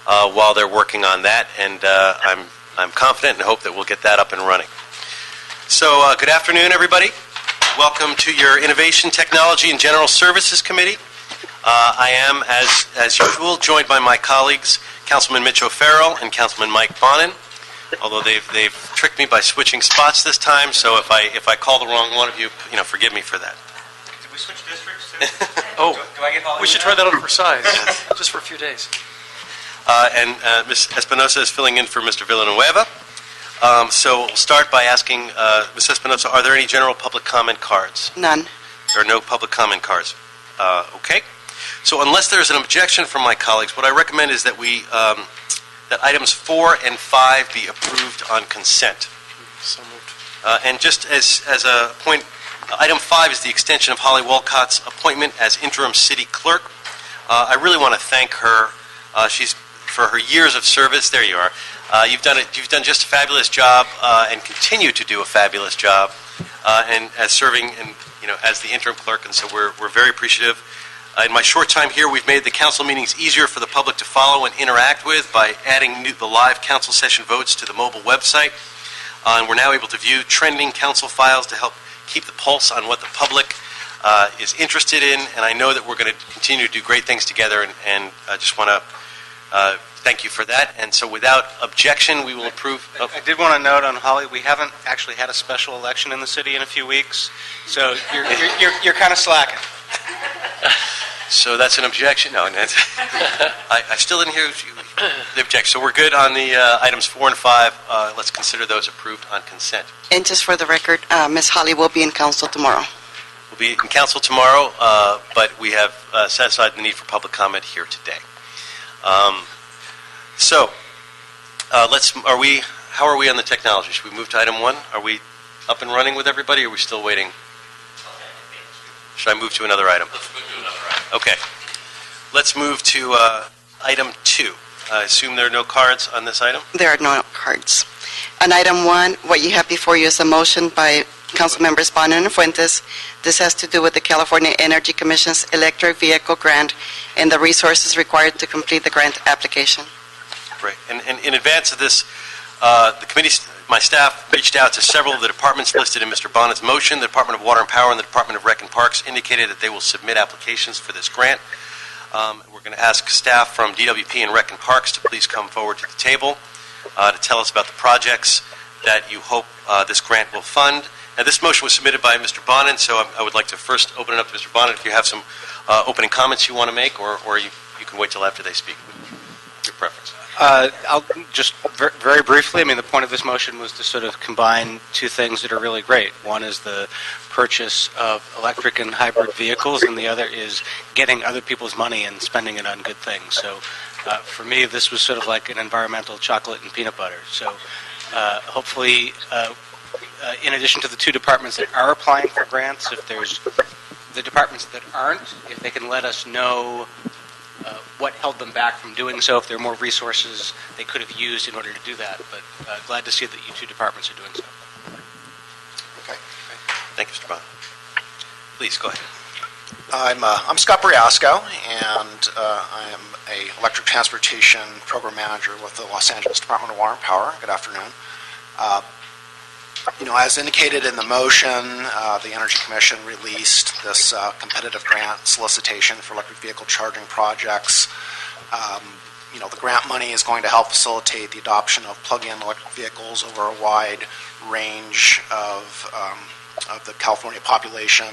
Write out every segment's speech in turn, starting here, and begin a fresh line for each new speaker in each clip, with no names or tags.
while they're working on that, and I'm confident and hope that we'll get that up and running. So good afternoon, everybody. Welcome to your Innovation, Technology, and General Services Committee. I am, as usual, joined by my colleagues, Councilman Mitch O'Farrell and Councilman Mike Bonin, although they've tricked me by switching spots this time, so if I call the wrong one of you, forgive me for that.
Did we switch districts too?
Oh,
do I get all
we should try that on for size, just for a few days.
And Ms. Espinosa is filling in for Mr. Villanueva. So we'll start by asking Ms. Espinosa, are there any general public comment cards?
None.
There are no public comment cards. Okay. So unless there's an objection from my colleagues, what I recommend is that that items 4 and 5 be approved on consent.
So moved.
And just as a point, item 5 is the extension of Holly Wolcott's appointment as interim city clerk. I really want to thank her. She's for her years of service. There you are. You've done just a fabulous job, and continue to do a fabulous job, and as serving as the interim clerk. And so we're very appreciative. In my short time here, we've made the council meetings easier for the public to follow and interact with by adding the live council session votes to the mobile website. And we're now able to view trending council files to help keep the pulse on what the public is interested in. And I know that we're going to continue to do great things together, and I just want to thank you for that. And so without objection, we will approve.
I did want to note on Holly, we haven't actually had a special election in the city in a few weeks, so you're kind of slacking.
So that's an objection? No, I still didn't hear the objection. So we're good on the items 4 and 5. Let's consider those approved on consent.
And just for the record, Ms. Holly will be in council tomorrow.
We'll be in council tomorrow, but we have set aside the need for public comment here today. How are we on the technology? Should we move to item 1? Are we up and running with everybody, or are we still waiting? Should I move to another item?
Let's move to another item.
Okay. Let's move to item 2. I assume there are no cards on this item?
There are no cards. On item 1, what you have before you is a motion by Council Members Bonin and Fuentes. This has to do with the California Energy Commission's electric vehicle grant and the resources required to complete the grant application.
Great. And in advance of this, the committee, my staff reached out to several of the departments listed in Mr. Bonin's motion. The Department of Water and Power and the Department of Rec and Parks indicated that they will submit applications for this grant. We're going to ask staff from DWP and Rec and Parks to please come forward to the table to tell us about the projects that you hope this grant will fund. Now, this motion was submitted by Mr. Bonin, so I would like to first open it up to Mr. Bonin if you have some opening comments you want to make, or you can wait till after they speak. Your preference.
I'll just very briefly, the point of this motion was to sort of combine two things that are really great. One is the purchase of electric and hybrid vehicles, and the other is getting other people's money and spending it on good things. So for me, this was sort of like an environmental chocolate and peanut butter. So hopefully, in addition to the two departments that are applying for grants, if there's the departments that aren't, if they can let us know what held them back from doing so, if there are more resources they could have used in order to do that. But glad to see that you two departments are doing so.
Okay. Thank you, Mr. Bonin. Please, go ahead.
I'm Scott Briasco, and I am an electric transportation program manager with the Los Angeles Department of Water and Power. Good afternoon. As indicated in the motion, the Energy Commission released this competitive grant solicitation for electric vehicle charging projects. The grant money is going to help facilitate the adoption of plug-in electric vehicles over a wide range of the California population.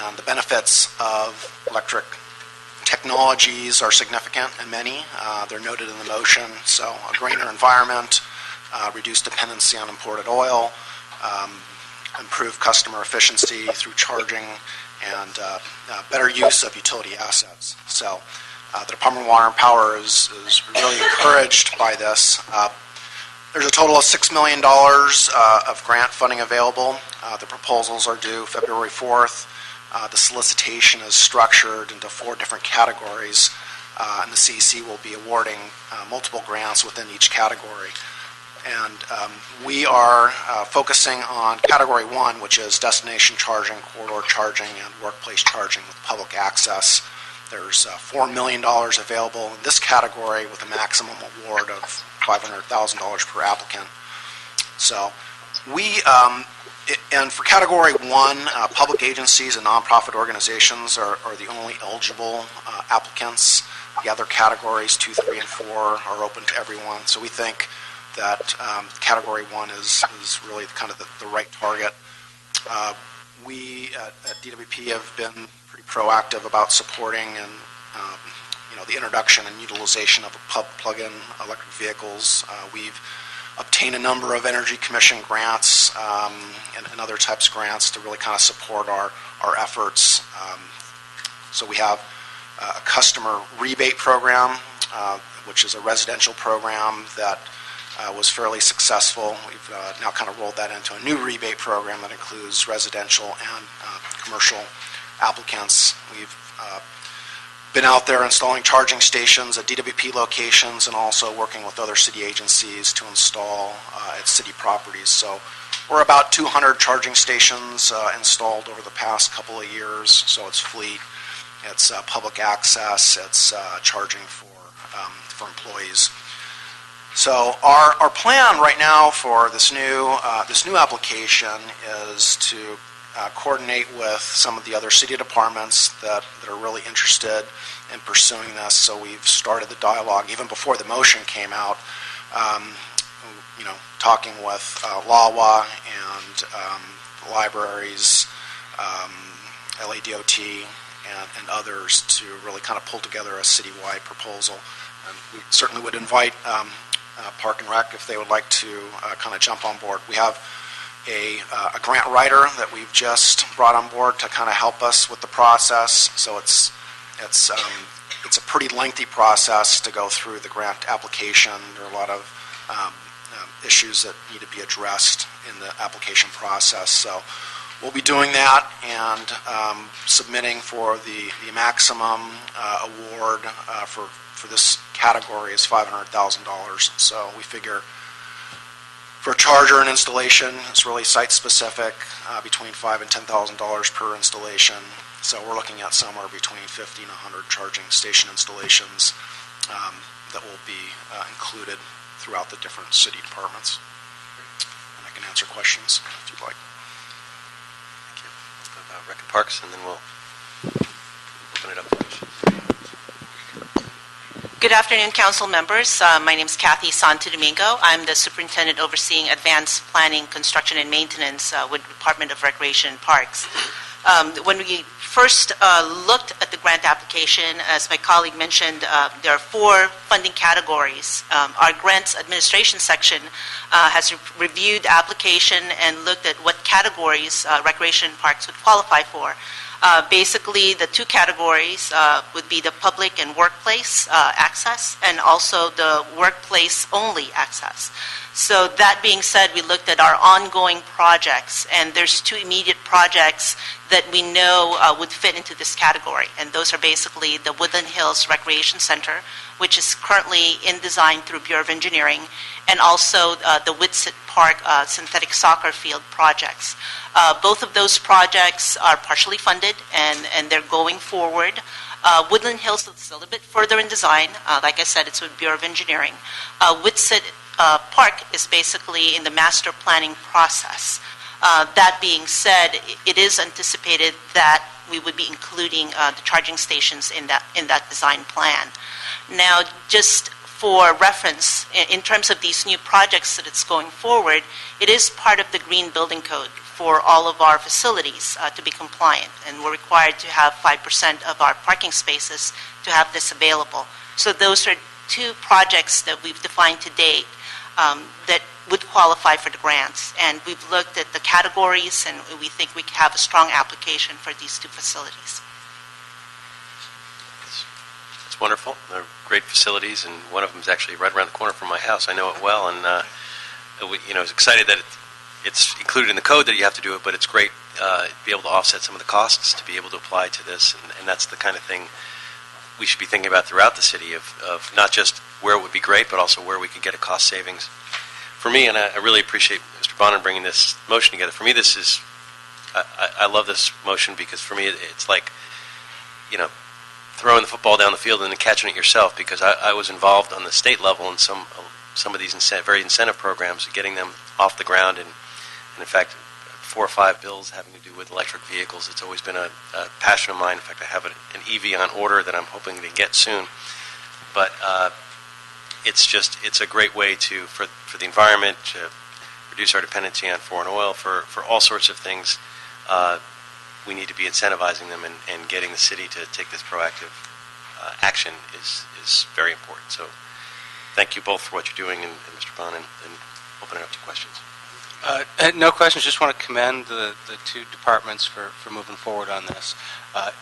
And the benefits of electric technologies are significant and many. They're noted in the motion. So a greener environment, reduced dependency on imported oil, improved customer efficiency through charging, and better use of utility assets. So the Department of Water and Power is really encouraged by this. There's a total of $6 million of grant funding available. The proposals are due February 4th. The solicitation is structured into 4 different categories, and the CEC will be awarding multiple grants within each category. And we are focusing on Category 1, which is destination charging, corridor charging, and workplace charging with public access. There's $4 million available in this category with a maximum award of $500,000 per applicant. So and for Category 1, public agencies and nonprofit organizations are the only eligible applicants. The other categories, 2, 3, and 4, are open to everyone. So we think that Category 1 is really kind of the right target. We at DWP have been pretty proactive about supporting and the introduction and utilization of plug-in electric vehicles. We've obtained a number of Energy Commission grants and other types of grants to really kind of support our efforts. So we have a customer rebate program, which is a residential program that was fairly successful. We've now kind of rolled that into a new rebate program that includes residential and commercial applicants. We've been out there installing charging stations at DWP locations and also working with other city agencies to install at city properties. So we're about 200 charging stations installed over the past couple of years. So it's fleet, it's public access, it's charging for employees. So our plan right now for this new application is to coordinate with some of the other city departments that are really interested in pursuing this. So we've started the dialogue even before the motion came out, talking with LAWA and libraries, LADOT, and others to really kind of pull together a citywide proposal. And we certainly would invite Park and Rec if they would like to kind of jump on board. We have a grant writer that we've just brought on board to kind of help us with the process. So it's a pretty lengthy process to go through the grant application. There are a lot of issues that need to be addressed in the application process. So we'll be doing that and submitting for the maximum award for this category is $500,000. So we figure for a charger and installation, it's really site-specific, between $5,000 and $10,000 per installation. So we're looking at somewhere between 50 and 100 charging station installations that will be included throughout the different city departments. And I can answer questions if you'd like.
Thank you. About Rec and Parks, and then we'll open it up to questions.
Good afternoon, council members. My name is Kathy Santo Domingo. I'm the superintendent overseeing advanced planning, construction, and maintenance with the Department of Recreation and Parks. When we first looked at the grant application, as my colleague mentioned, there are 4 funding categories. Our grants administration section has reviewed the application and looked at what categories recreation and parks would qualify for. Basically, the 2 categories would be the public and workplace access and also the workplace-only access. So that being said, we looked at our ongoing projects, and there's 2 immediate projects that we know would fit into this category, and those are basically the Woodland Hills Recreation Center, which is currently in design through Bureau of Engineering, and also the Whitsett Park synthetic soccer field projects. Both of those projects are partially funded, and they're going forward. Woodland Hills is a little bit further in design. Like I said, it's with Bureau of Engineering. Whitsett Park is basically in the master planning process. That being said, it is anticipated that we would be including the charging stations in that design plan. Now, just for reference, in terms of these new projects that it's going forward, it is part of the Green Building Code for all of our facilities to be compliant, and we're required to have 5% of our parking spaces to have this available. So those are 2 projects that we've defined to date that would qualify for the grants, and we've looked at the categories, and we think we have a strong application for these 2 facilities.
It's wonderful. They're great facilities, and one of them is actually right around the corner from my house. I know it well, and I was excited that it's included in the code that you have to do it, but it's great to be able to offset some of the costs to be able to apply to this, and that's the kind of thing we should be thinking about throughout the city of not just where it would be great, but also where we could get a cost savings. For me, and I really appreciate Mr. Bonner bringing this motion together. For me, this is, I love this motion because for me, it's like, throwing the football down the field and then catching it yourself, because I was involved on the state level in some of these very incentive programs, getting them off the ground, and in fact, 4 or 5 bills having to do with electric vehicles. It's always been a passion of mine. In fact, I have an EV on order that I'm hoping to get soon. But it's a great way for the environment, to reduce our dependency on foreign oil, for all sorts of things. We need to be incentivizing them, and getting the city to take this proactive action is very important. So thank you both for what you're doing, and Mr. Bond, and open it up to questions.
No questions. Just want to commend the 2 departments for moving forward on this.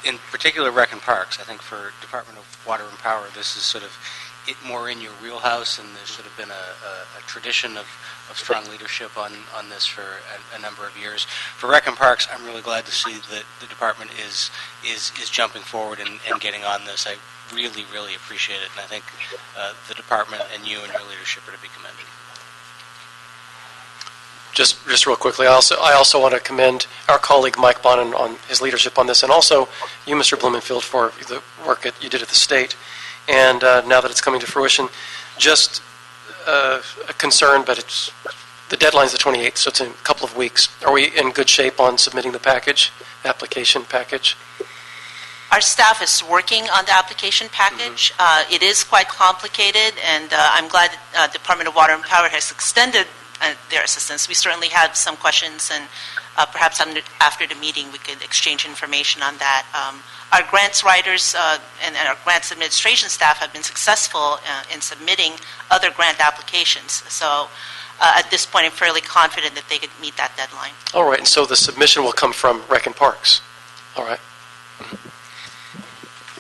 In particular, Rec and Parks. I think for Department of Water and Power, this is sort of it more in your wheelhouse, and there's sort of been a tradition of strong leadership on this for a number of years. For Rec and Parks, I'm really glad to see that the department is jumping forward and getting on this. I really, really appreciate it, and I think the department and you and your leadership are to be commended.
Just real quickly, I also want to commend our colleague Mike Bonin on his leadership on this, and also you, Mr. Blumenfield, for the work that you did at the state. And now that it's coming to fruition, just a concern, but the deadline's the 28th, so it's in a couple of weeks. Are we in good shape on submitting the application package?
Our staff is working on the application package. It is quite complicated, and I'm glad Department of Water and Power has extended their assistance. We certainly have some questions, and perhaps after the meeting we could exchange information on that. Our grants writers and our grants administration staff have been successful in submitting other grant applications. So at this point, I'm fairly confident that they could meet that deadline.
All right, and so the submission will come from Rec and Parks. All right.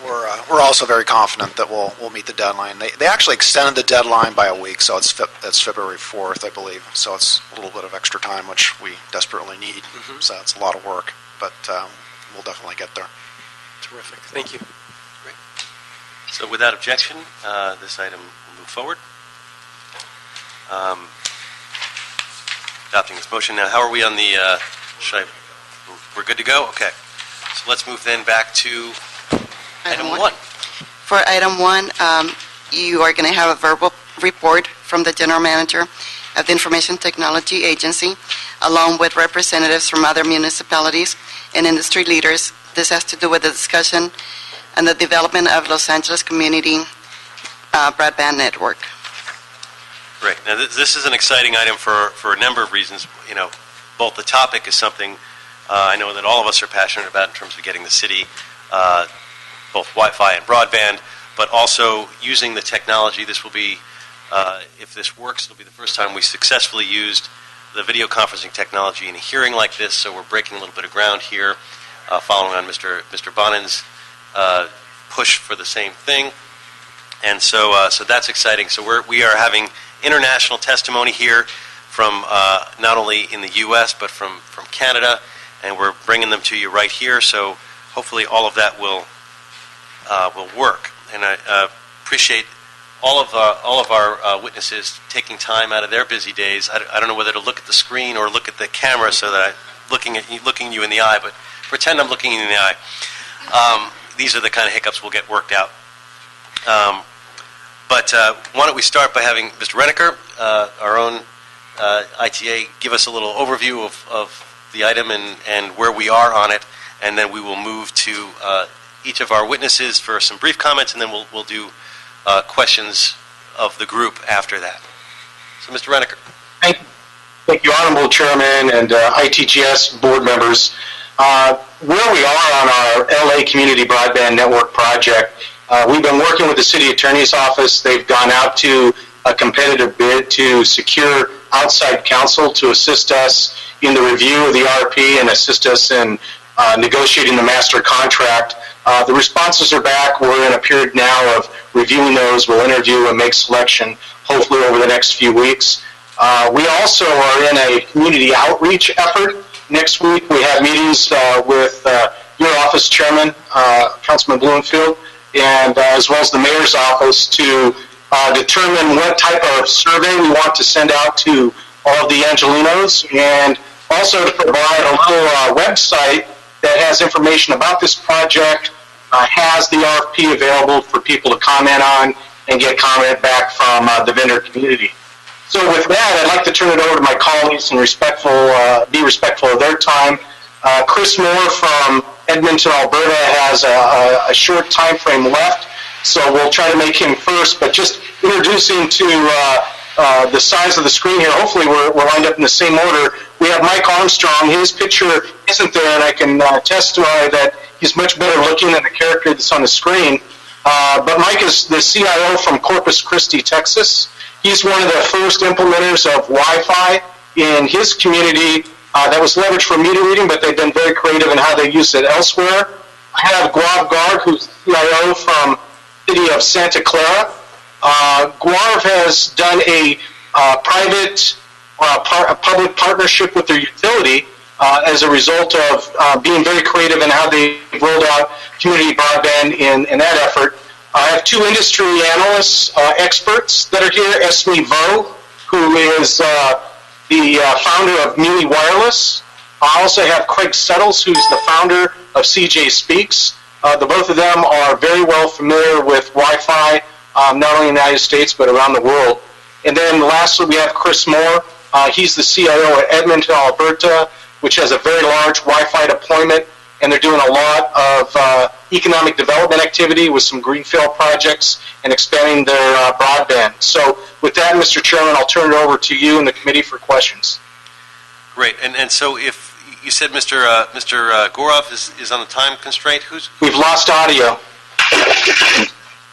We're also very confident that we'll meet the deadline. They actually extended the deadline by a week, so it's February 4th, I believe. So it's a little bit of extra time, which we desperately need. So it's a lot of work, but we'll definitely get there.
Terrific. Thank you.
Great. So without objection, this item will move forward. Adopting this motion. Now, how are we on the, we're good to go? Okay. So let's move then back to Item 1.
For item 1, you are going to have a verbal report from the General Manager of the Information Technology Agency, along with representatives from other municipalities and industry leaders. This has to do with the discussion and the development of Los Angeles Community Broadband Network.
Great. Now, this is an exciting item for a number of reasons. You know, both the topic is something I know that all of us are passionate about in terms of getting the city both Wi-Fi and broadband, but also using the technology. This will be, if this works, it'll be the first time we successfully used the video conferencing technology in a hearing like this, so we're breaking a little bit of ground here, following on Mr. Bonin's push for the same thing. And so that's exciting. So we are having international testimony here from not only in the U.S., but from Canada, and we're bringing them to you right here. So hopefully all of that will work. And I appreciate all of our witnesses taking time out of their busy days. I don't know whether to look at the screen or look at the camera so that I'm looking you in the eye, but pretend I'm looking you in the eye. These are the kind of hiccups we'll get worked out. But why don't we start by having Mr. Renneker, our own ITA, give us a little overview of the item and where we are on it, and then we will move to each of our witnesses for some brief comments, and then we'll do questions of the group after that. So, Mr. Renneker.
Thank you, Honorable Chairman and ITGS board members. Where we are on our LA Community Broadband Network project, we've been working with the City Attorney's Office. They've gone out to a competitive bid to secure outside counsel to assist us in the review of the RFP and assist us in negotiating the master contract. The responses are back. We're in a period now of reviewing those. We'll interview and make selection, hopefully over the next few weeks. We also are in a community outreach effort. Next week we have meetings with your office chairman, Councilman Blumenfield, and as well as the mayor's office to determine what type of survey we want to send out to all of the Angelinos, and also to provide a little website that has information about this project, has the RFP available for people to comment on and get comment back from the vendor community. So with that, I'd like to turn it over to my colleagues and be respectful of their time. Chris Moore from Edmonton, Alberta has a short time frame left, so we'll try to make him first. But just introducing to the size of the screen here, hopefully we're lined up in the same order. We have Mike Armstrong. His picture isn't there, and I can testify that he's much better looking than the character that's on the screen. But Mike is the CIO from Corpus Christi, Texas. He's one of the first implementers of Wi-Fi in his community that was leveraged for meter reading, but they've been very creative in how they use it elsewhere. I have Guav Garg, who's CIO from the city of Santa Clara. Guav has done a public partnership with their utility as a result of being very creative in how they rolled out community broadband in that effort. I have two industry analysts, experts that are here. Esme Vo, who is the founder of Mealy Wireless. I also have Craig Settles, who's the founder of CJ Speaks. The both of them are very well familiar with Wi-Fi, not only in the United States, but around the world. And then lastly, we have Chris Moore. He's the CIO at Edmonton, Alberta, which has a very large Wi-Fi deployment, and they're doing a lot of economic development activity with some greenfield projects and expanding their broadband. So with that, Mr. Chairman, I'll turn it over to you and the committee for questions.
Great. And so if you said Mr. Gorov is on a time constraint,
We've lost audio.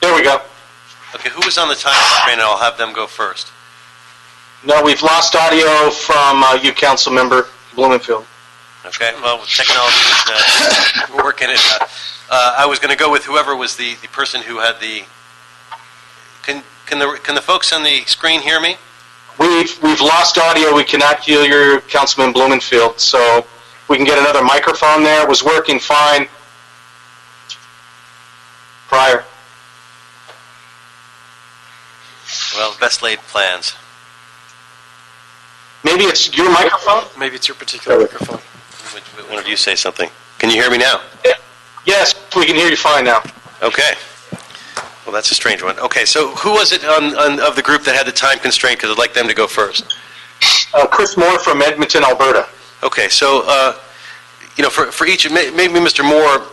There we go.
Okay, who is on the time constraint, and I'll have them go first.
No, we've lost audio from you, Council Member Blumenfield.
Okay, well, technology is working it out. I was going to go with whoever was the person who had the... Can the folks on the screen hear me?
We've lost audio. We cannot hear your Councilman Blumenfield, so we can get another microphone there. It was working fine prior.
Well, best laid plans.
Maybe it's your microphone?
Maybe it's your particular microphone.
One of you say something. Can you hear me now?
Yes, we can hear you fine now.
Okay. Well, that's a strange one. Okay, so who was it of the group that had the time constraint? Because I'd like them to go first.
Chris Moore from Edmonton, Alberta.
Okay, so, for each, maybe Mr. Moore,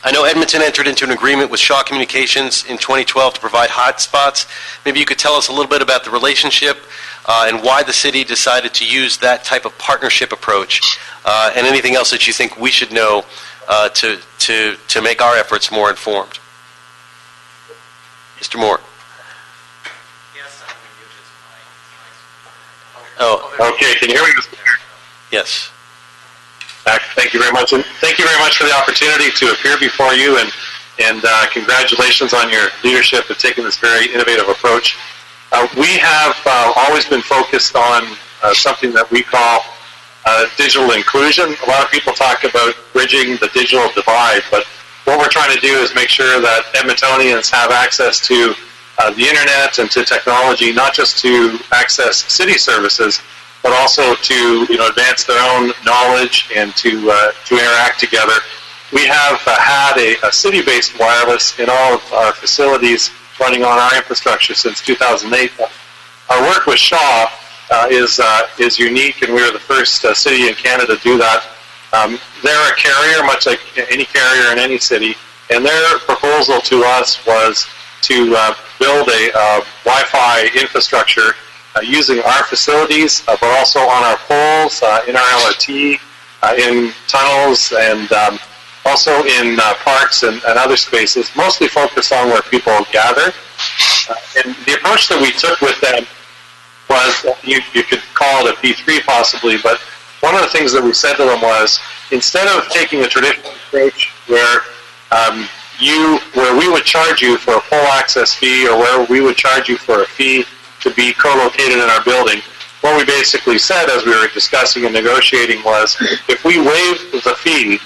I know Edmonton entered into an agreement with Shaw Communications in 2012 to provide hotspots. Maybe you could tell us a little bit about the relationship and why the city decided to use that type of partnership approach, and anything else that you think we should know to make our efforts more informed. Mr. Moore.
Yes, I'm going to use this mic.
Oh,
Okay, can you hear me, Mr. Mayor?
yes.
Thank you very much, and thank you very much for the opportunity to appear before you, and congratulations on your leadership in taking this very innovative approach. We have always been focused on something that we call digital inclusion. A lot of people talk about bridging the digital divide, but what we're trying to do is make sure that Edmontonians have access to the internet and to technology, not just to access city services, but also to advance their own knowledge and to interact together. We have had a city-based wireless in all of our facilities running on our infrastructure since 2008. Our work with Shaw is unique, and we are the first city in Canada to do that. They're a carrier, much like any carrier in any city, and their proposal to us was to build a Wi-Fi infrastructure using our facilities, but also on our poles, in our LRT, in tunnels, and also in parks and other spaces, mostly focused on where people gather. And the approach that we took with them was, you could call it a P3 possibly, but one of the things that we said to them was, instead of taking a traditional approach where we would charge you for a full access fee, or where we would charge you for a fee to be co-located in our building, what we basically said as we were discussing and negotiating was, if we waived the fee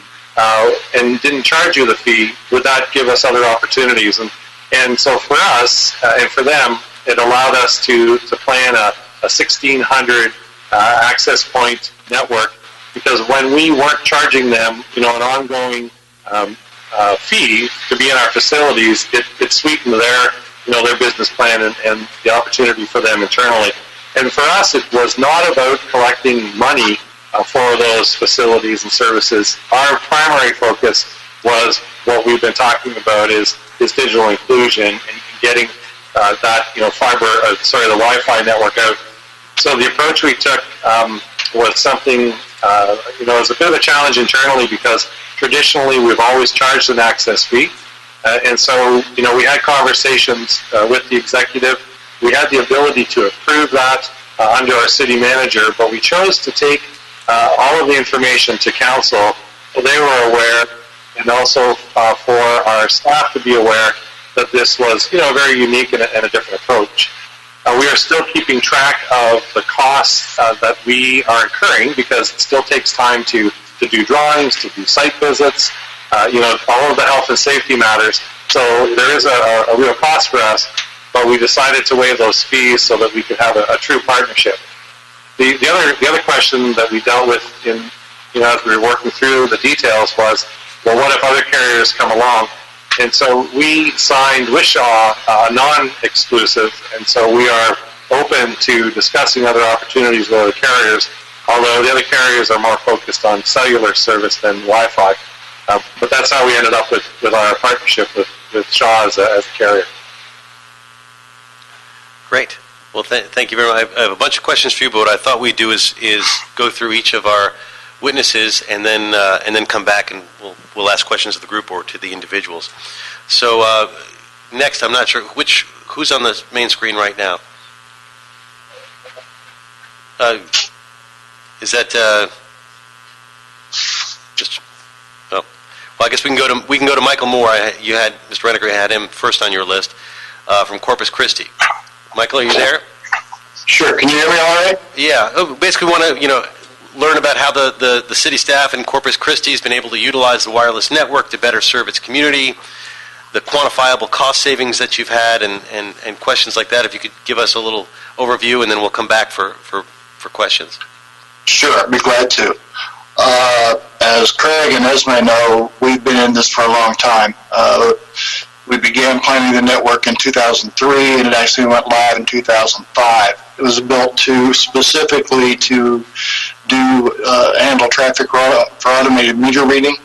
and didn't charge you the fee, would that give us other opportunities? And so for us and for them, it allowed us to plan a 1,600 access point network, because when we weren't charging them, an ongoing fee to be in our facilities, it sweetened their business plan and the opportunity for them internally. And for us, it was not about collecting money for those facilities and services. Our primary focus was what we've been talking about is digital inclusion and getting the Wi-Fi network out. So the approach we took was something, it was a bit of a challenge internally because traditionally we've always charged an access fee. And so, we had conversations with the executive. We had the ability to approve that under our city manager, but we chose to take all of the information to council so they were aware, and also for our staff to be aware that this was, very unique and a different approach. We are still keeping track of the costs that we are incurring because it still takes time to do drawings, to do site visits, all of the health and safety matters. So there is a real cost for us, but we decided to waive those fees so that we could have a true partnership. The other question that we dealt with as we were working through the details was, well, what if other carriers come along? And so we signed with Shaw non-exclusive, and so we are open to discussing other opportunities with other carriers, although the other carriers are more focused on cellular service than Wi-Fi. But that's how we ended up with our partnership with Shaw as a carrier.
Great. Well, thank you very much. I have a bunch of questions for you, but what I thought we'd do is go through each of our witnesses and then come back and we'll ask questions of the group or to the individuals. So next, I'm not sure who's on the main screen right now. Is that just? Oh, well, I guess we can go to Michael Moore. You had Mr. Renneker had him first on your list from Corpus Christi. Michael, are you there?
Sure. Can you hear me all right?
Yeah. Basically, want to learn about how the city staff in Corpus Christi has been able to utilize the wireless network to better serve its community, the quantifiable cost savings that you've had, and questions like that. If you could give us a little overview, and then we'll come back for questions.
Sure, I'd be glad to. As Craig and Esme know, we've been in this for a long time. We began planning the network in 2003, and it actually went live in 2005. It was built specifically to handle traffic for automated meter reading,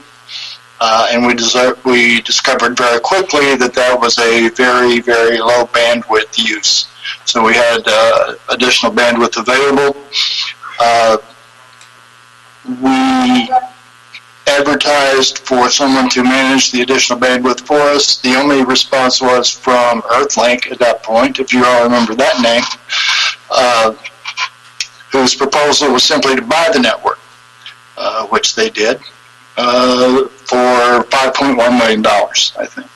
and we discovered very quickly that was a very, very low bandwidth use. So we had additional bandwidth available. We advertised for someone to manage the additional bandwidth for us. The only response was from Earthlink at that point, if you all remember that name, whose proposal was simply to buy the network, which they did, for $5.1 million, I think.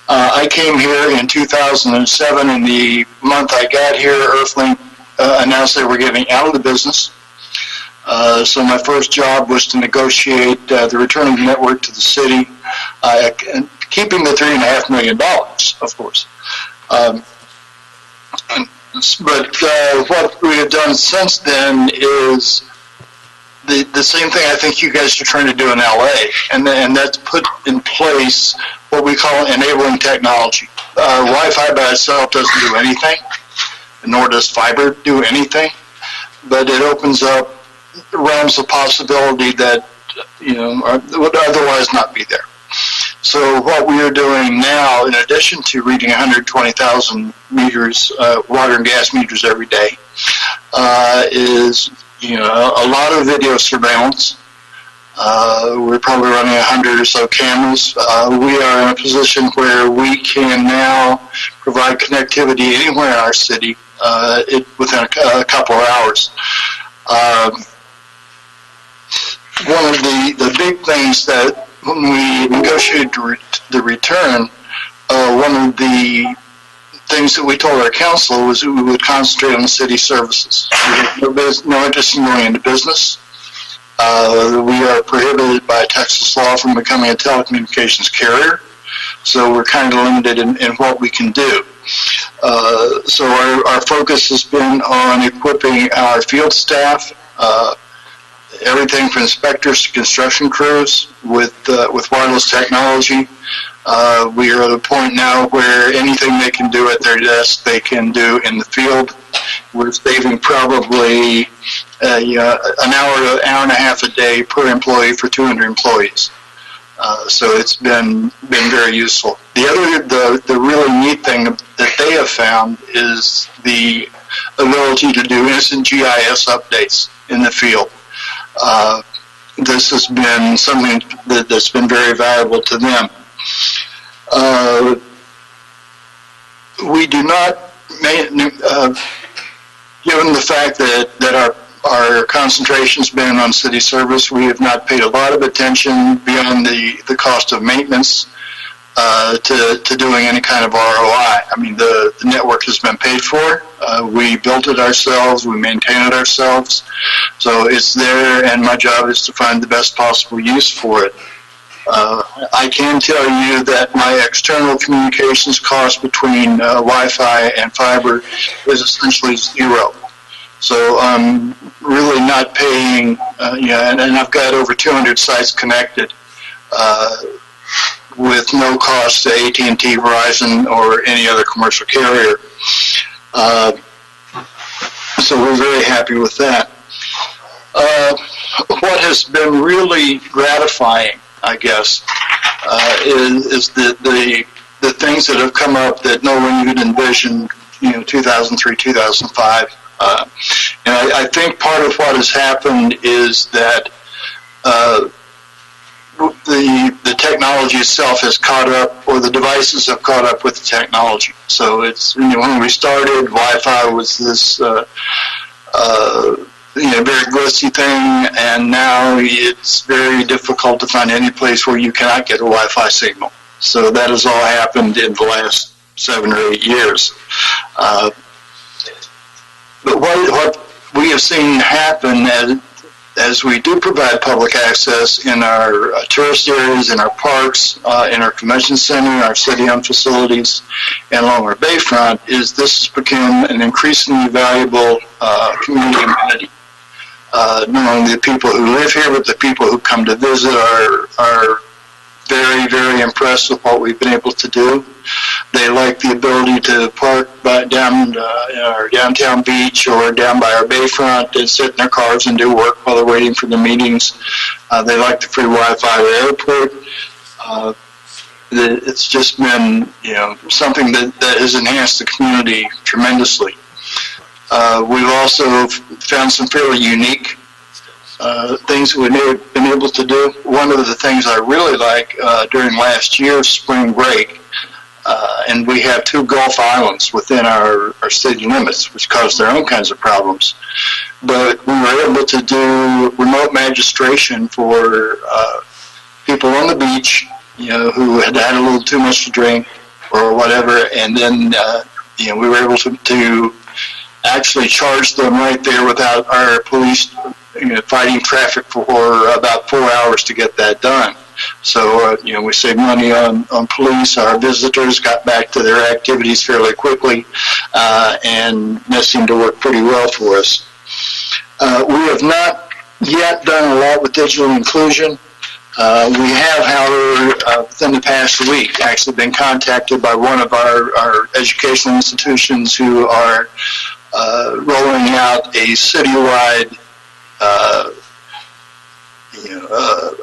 I came here in 2007, and the month I got here, Earthlink announced they were getting out of the business. So my first job was to negotiate the return of the network to the city, and keeping the $3.5 million, of course. But what we have done since then is the same thing I think you guys are trying to do in LA, and that's put in place what we call enabling technology. Wi-Fi by itself doesn't do anything, nor does fiber do anything, but it opens up realms of possibility that would otherwise not be there. So what we are doing now, in addition to reading 120,000 meters, water and gas meters every day, is a lot of video surveillance. We're probably running 100 or so cameras. We are in a position where we can now provide connectivity anywhere in our city within a couple of hours. One of the big things that when we negotiated the return, one of the things that we told our council was that we would concentrate on the city services. We have no interest in going into business. We are prohibited by Texas law from becoming a telecommunications carrier, so we're kind of limited in what we can do. So our focus has been on equipping our field staff, everything from inspectors to construction crews with wireless technology. We are at a point now where anything they can do at their desk, they can do in the field. We're saving probably an hour to an hour and a half a day per employee for 200 employees. So it's been very useful. The really neat thing that they have found is the ability to do instant GIS updates in the field. This has been something that's been very valuable to them. We do not, given the fact that our concentration's been on city service, we have not paid a lot of attention beyond the cost of maintenance to doing any kind of ROI. I mean, the network has been paid for. We built it ourselves. We maintain it ourselves. So it's there, and my job is to find the best possible use for it. I can tell you that my external communications cost between Wi-Fi and fiber is essentially zero. So I'm really not paying, and I've got over 200 sites connected with no cost to AT&T, Verizon, or any other commercial carrier. So we're very happy with that. What has been really gratifying, I guess, is the things that have come up that no one could envision, 2003, 2005. And I think part of what has happened is that the technology itself has caught up, or the devices have caught up with the technology. So it's, when we started, Wi-Fi was this very glitzy thing, and now it's very difficult to find any place where you cannot get a Wi-Fi signal. So that has all happened in the last 7 or 8 years. But what we have seen happen as we do provide public access in our tourist areas, in our parks, in our convention center, our city-owned facilities, and along our bayfront, is this has become an increasingly valuable community amenity. Not only the people who live here, but the people who come to visit are very, very impressed with what we've been able to do. They like the ability to park down in our downtown beach or down by our bayfront and sit in their cars and do work while they're waiting for the meetings. They like the free Wi-Fi at the airport. It's just been, something that has enhanced the community tremendously. We've also found some fairly unique things that we've been able to do. One of the things I really like during last year's spring break, and we have 2 Gulf islands within our city limits, which cause their own kinds of problems. But we were able to do remote magistration for people on the beach, who had had a little too much to drink or whatever, and then we were able to actually charge them right there without our police fighting traffic for about 4 hours to get that done. So, we saved money on police. Our visitors got back to their activities fairly quickly, and that seemed to work pretty well for us. We have not yet done a lot with digital inclusion. We have, however, within the past week, actually been contacted by one of our educational institutions who are rolling out a citywide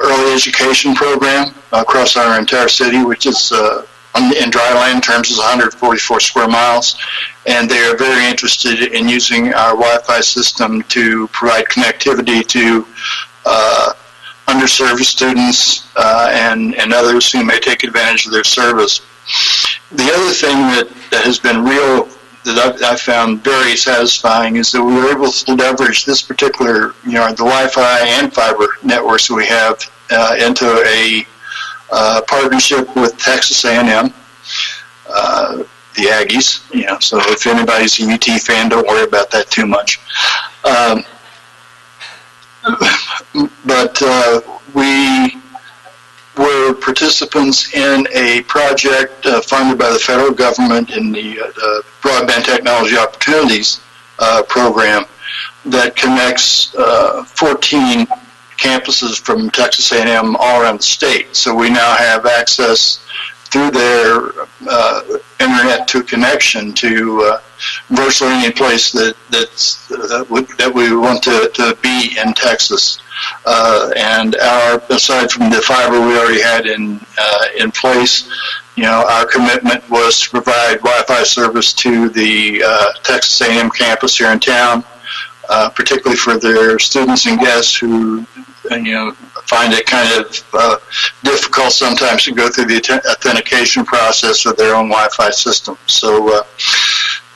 early education program across our entire city, which is in dry land terms is 144 square miles, and they are very interested in using our Wi-Fi system to provide connectivity to underserved students and others who may take advantage of their service. The other thing that has been that I found very satisfying is that we were able to leverage this particular, the Wi-Fi and fiber networks we have into a partnership with Texas A&M, the Aggies. So if anybody's a UT fan, don't worry about that too much. But we were participants in a project funded by the federal government in the Broadband Technology Opportunities program, that connects 14 campuses from Texas A&M all around the state. So we now have access through their internet to connection to virtually any place that we want to be in Texas. And aside from the fiber we already had in place, our commitment was to provide Wi-Fi service to the Texas A&M campus here in town, particularly for their students and guests who, find it kind of difficult sometimes to go through the authentication process of their own Wi-Fi system. So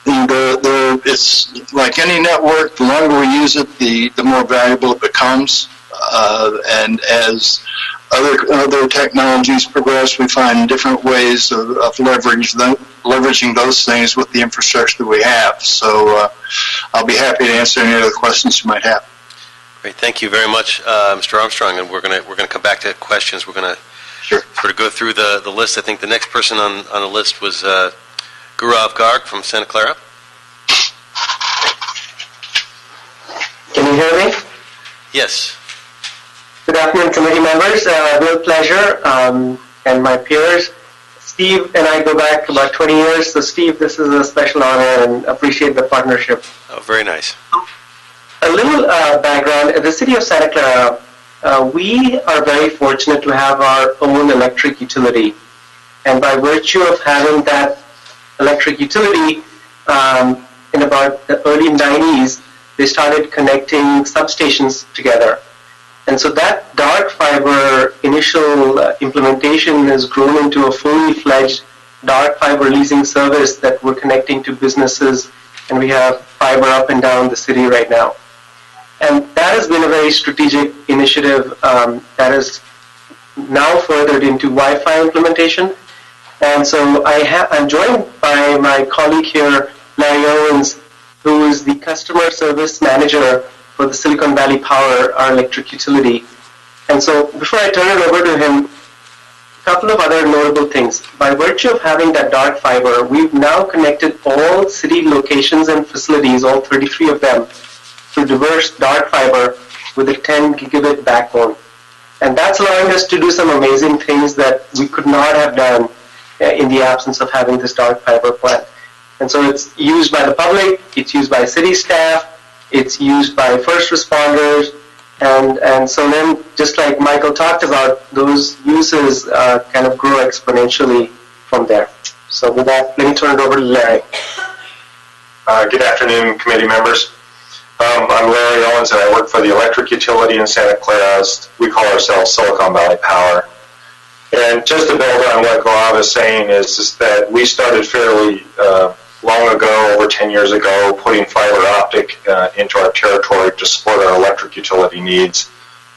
it's like any network, the longer we use it, the more valuable it becomes. And as other technologies progress, we find different ways of leveraging those things with the infrastructure that we have. So I'll be happy to answer any other questions you might have.
Great, thank you very much, Mr. Armstrong. And we're gonna come back to questions. We're gonna sort of go through the list. I think the next person on the list was Gaurav Garg from Santa Clara.
Can you hear me?
Yes.
Good afternoon, committee members. Real pleasure, and my peers. Steve and I go back about 20 years. So, Steve, this is a special honor and appreciate the partnership.
Oh, very nice.
A little background. The city of Santa Clara, we are very fortunate to have our own electric utility. And by virtue of having that electric utility, in about the early 90s, they started connecting substations together. And so that dark fiber initial implementation has grown into a fully fledged dark fiber leasing service that we're connecting to businesses, and we have fiber up and down the city right now. And that has been a very strategic initiative that is now furthered into Wi-Fi implementation. And so I'm joined by my colleague here, Larry Owens, who is the customer service manager for the Silicon Valley Power, our electric utility. And so before I turn it over to him, a couple of other notable things. By virtue of having that dark fiber, we've now connected all city locations and facilities, all 33 of them, to diverse dark fiber with a 10 gigabit backbone. And that's allowing us to do some amazing things that we could not have done in the absence of having this dark fiber plant. And so it's used by the public, it's used by city staff, it's used by first responders, and so then, just like Michael talked about, those uses kind of grow exponentially from there. So with that, let me turn it over to Larry.
Good afternoon, committee members. I'm Larry Owens, and I work for the electric utility in Santa Clara. We call ourselves Silicon Valley Power. And just to build on what Gaurav is saying is that we started fairly long ago, over 10 years ago, putting fiber optic into our territory to support our electric utility needs,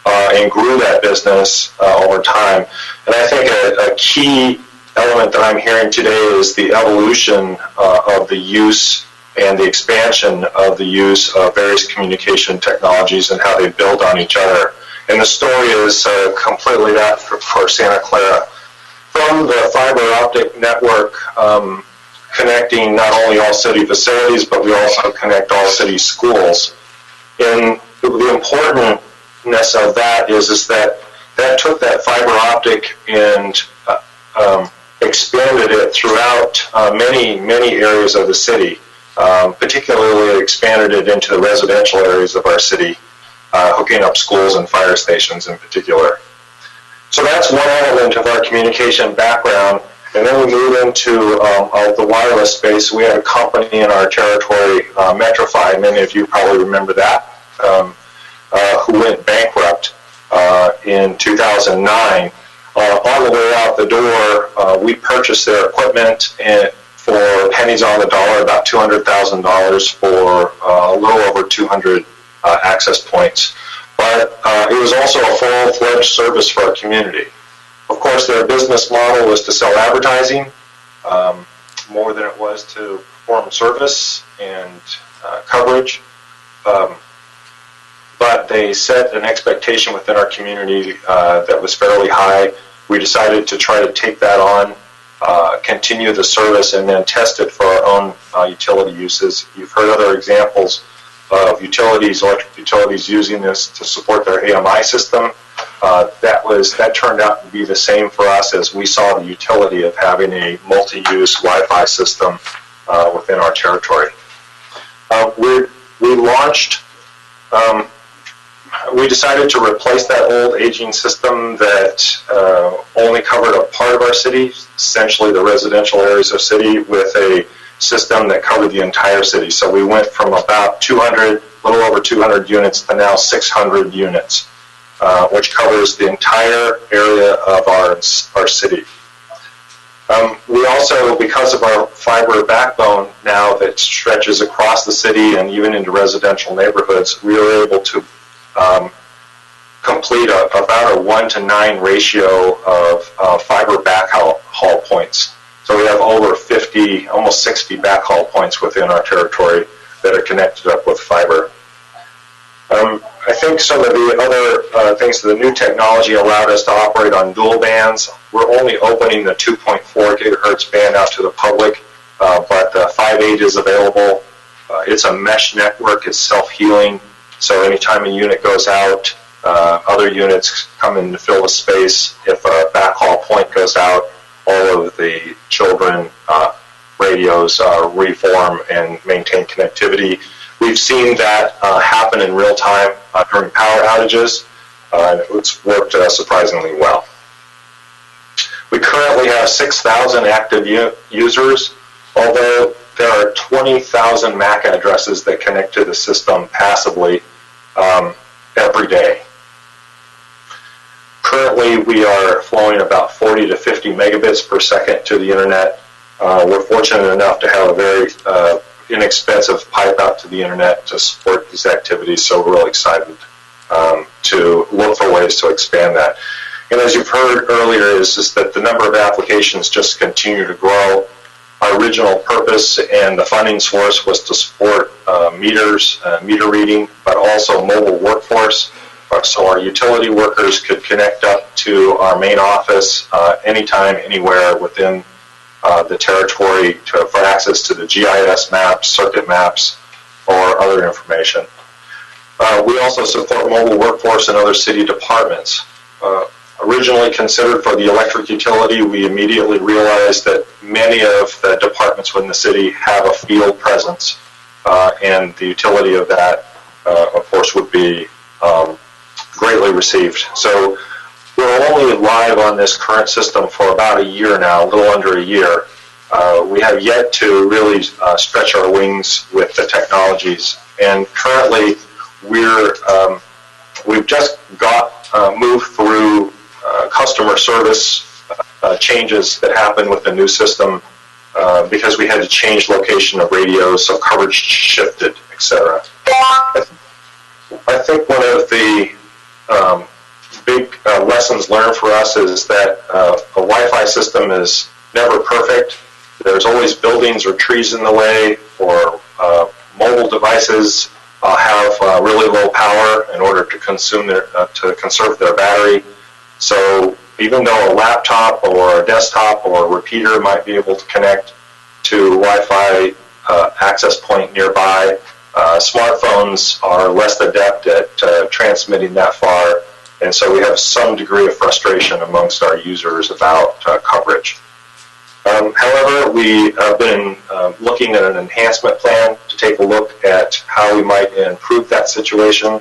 and grew that business over time. And I think a key element that I'm hearing today is the evolution of the use and the expansion of the use of various communication technologies and how they build on each other. And the story is completely that for Santa Clara. From the fiber optic network, connecting not only all city facilities, but we also connect all city schools. And the importantness of that is that took that fiber optic and expanded it throughout many areas of the city. Particularly, it expanded it into the residential areas of our city, hooking up schools and fire stations in particular. So that's one element of our communication background. And then we move into the wireless space. We had a company in our territory, Metrify, many of you probably remember that, who went bankrupt in 2009. On the way out the door, we purchased their equipment for pennies on the dollar, about $200,000 for a little over 200 access points. But it was also a full-fledged service for our community. Of course, their business model was to sell advertising more than it was to perform service and coverage. But they set an expectation within our community that was fairly high. We decided to try to take that on, continue the service, and then test it for our own utility uses. You've heard other examples of utilities, electric utilities, using this to support their AMI system. That turned out to be the same for us, as we saw the utility of having a multi-use Wi-Fi system within our territory. We decided to replace that old aging system that only covered a part of our city, essentially the residential areas of city, with a system that covered the entire city. So we went from about 200, a little over 200 units to now 600 units, which covers the entire area of our city. We also, because of our fiber backbone now that stretches across the city and even into residential neighborhoods, we were able to complete about a 1-to-9 ratio of fiber backhaul points. So we have over 50, almost 60 backhaul points within our territory that are connected up with fiber. I think some of the other things, the new technology allowed us to operate on dual bands. We're only opening the 2.4 gigahertz band out to the public, but the 5.8 is available. It's a mesh network. It's self-healing. So anytime a unit goes out, other units come in to fill the space. If a backhaul point goes out, all of the children radios reform and maintain connectivity. We've seen that happen in real time during power outages, and it's worked surprisingly well. We currently have 6,000 active users, although there are 20,000 MAC addresses that connect to the system passively every day. Currently, we are flowing about 40 to 50 megabits per second to the internet. We're fortunate enough to have a very inexpensive pipe out to the internet to support these activities, so we're really excited to look for ways to expand that. And as you've heard earlier, is just that the number of applications just continue to grow. Our original purpose and the funding source was to support meters, meter reading, but also mobile workforce. So our utility workers could connect up to our main office anytime, anywhere within the territory for access to the GIS maps, circuit maps, or other information. We also support mobile workforce and other city departments. Originally considered for the electric utility, we immediately realized that many of the departments within the city have a field presence, and the utility of that, of course, would be greatly received. So we're only live on this current system for about a year now, a little under a year. We have yet to really stretch our wings with the technologies, and currently we've just got moved through customer service changes that happened with the new system because we had to change location of radios, so coverage shifted, etc. I think one of the big lessons learned for us is that a Wi-Fi system is never perfect. There's always buildings or trees in the way, or mobile devices have really low power in order to consume to conserve their battery. So even though a laptop or a desktop or a repeater might be able to connect to Wi-Fi access point nearby, smartphones are less adept at transmitting that far, and so we have some degree of frustration amongst our users about coverage. However, we have been looking at an enhancement plan to take a look at how we might improve that situation.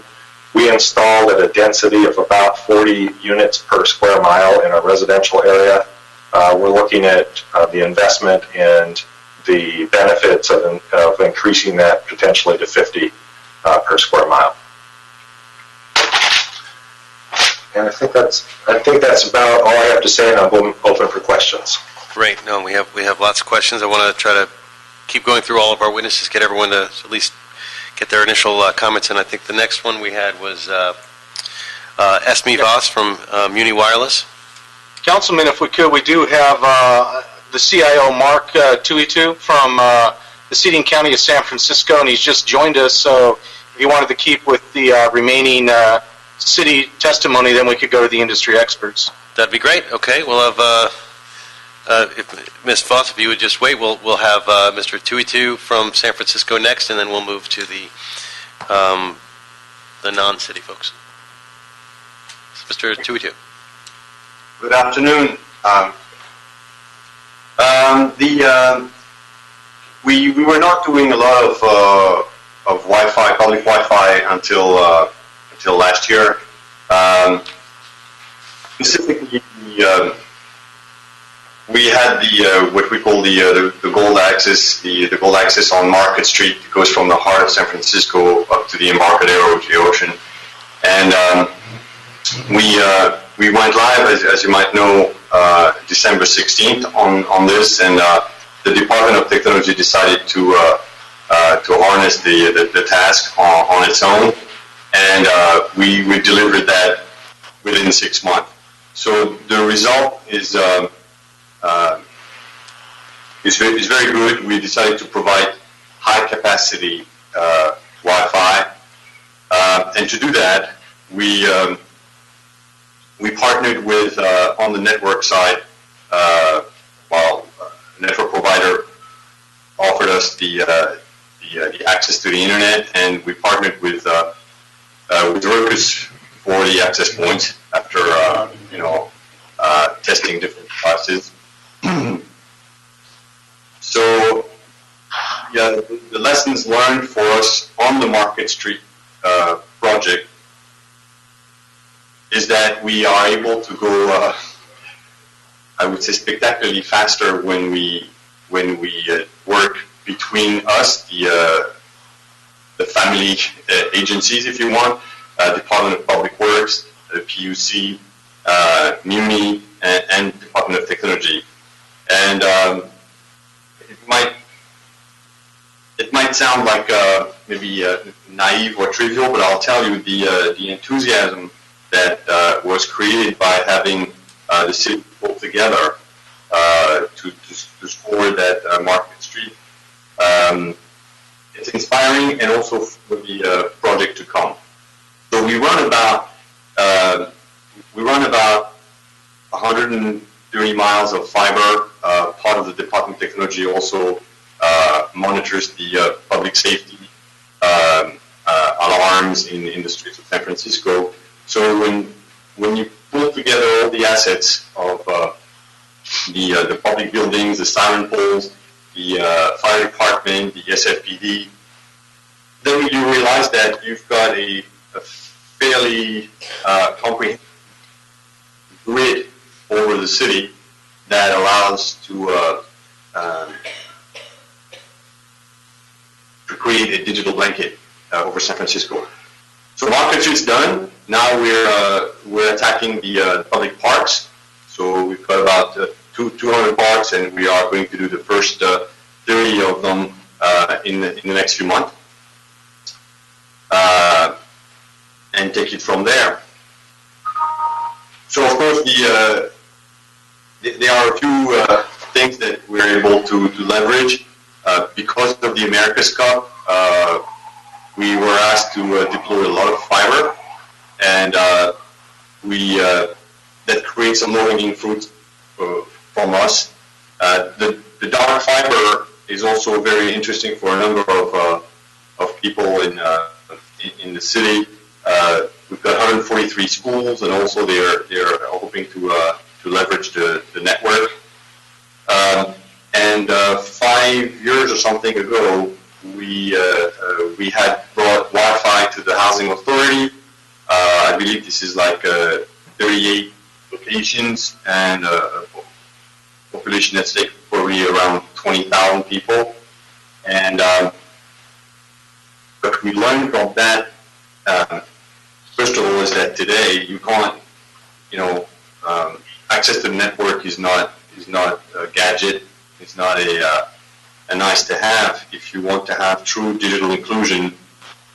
We installed at a density of about 40 units per square mile in a residential area. We're looking at the investment and the benefits of increasing that potentially to 50 per square mile. And I think that's about all I have to say, and I'm open for questions.
Great. No, we have lots of questions. I want to try to keep going through all of our witnesses, get everyone to at least get their initial comments. And I think the next one we had was Esme Voss from Muni Wireless.
Councilman, if we could, we do have the CIO, Mark Tuitu, from the Seating County of San Francisco, and he's just joined us. So if you wanted to keep with the remaining city testimony, then we could go to the industry experts.
That'd be great. Okay, we'll have if Ms. Voss, if you would just wait, we'll have Mr. Tuitu from San Francisco next, and then we'll move to the the non-city folks. Mr. Tuitu.
Good afternoon. We were not doing a lot of Wi-Fi, public Wi-Fi until last year. Specifically, we had what we call the gold axis, the gold axis on Market Street. It goes from the heart of San Francisco up to the Embarcadero to the ocean, and we went live, as you might know, December 16th on this, and the Department of Technology decided to harness the task on its own, and we delivered that within 6 months. So the result is very good. We decided to provide high capacity Wi-Fi, and to do that, we partnered with on the network side. Network provider offered us the access to the internet, and we partnered with workers for the access points after testing different devices. So, yeah, the lessons learned for us on the Market Street project is that we are able to go, I would say, spectacularly faster when we work between us, the family agencies, if you want, Department of Public Works, the PUC, MUNI, and Department of Technology. And it might sound like maybe naive or trivial, but I'll tell you the enthusiasm that was created by having the city pull together to score that Market Street. It's inspiring, and also for the project to come. So we run about 130 miles of fiber. Part of the Department of Technology also monitors the public safety alarms in the streets of San Francisco. So when you pull together all the assets of the public buildings, the siren poles, the fire department, the SFPD, then you realize that you've got a fairly comprehensive grid over the city that allows to create a digital blanket over San Francisco. So Market Street's done. Now we're attacking the public parks. So we've got about 200 parks, and we are going to do the first 30 of them in the next few months, and take it from there. So of course there are a few things that we're able to leverage because of the America's Cup. We were asked to deploy a lot of fiber, and that creates some low-hanging fruit from us. The dark fiber is also very interesting for a number of people in the city. We've got 143 schools, and also they're hoping to leverage the network. And 5 years or something ago, we had brought Wi-Fi to the Housing Authority. I believe this is like 38 locations, and a population that's like probably around 20,000 people. And what we learned from that, first of all, is that today you can't, access to the network is not a gadget. It's not a nice to have. If you want to have true digital inclusion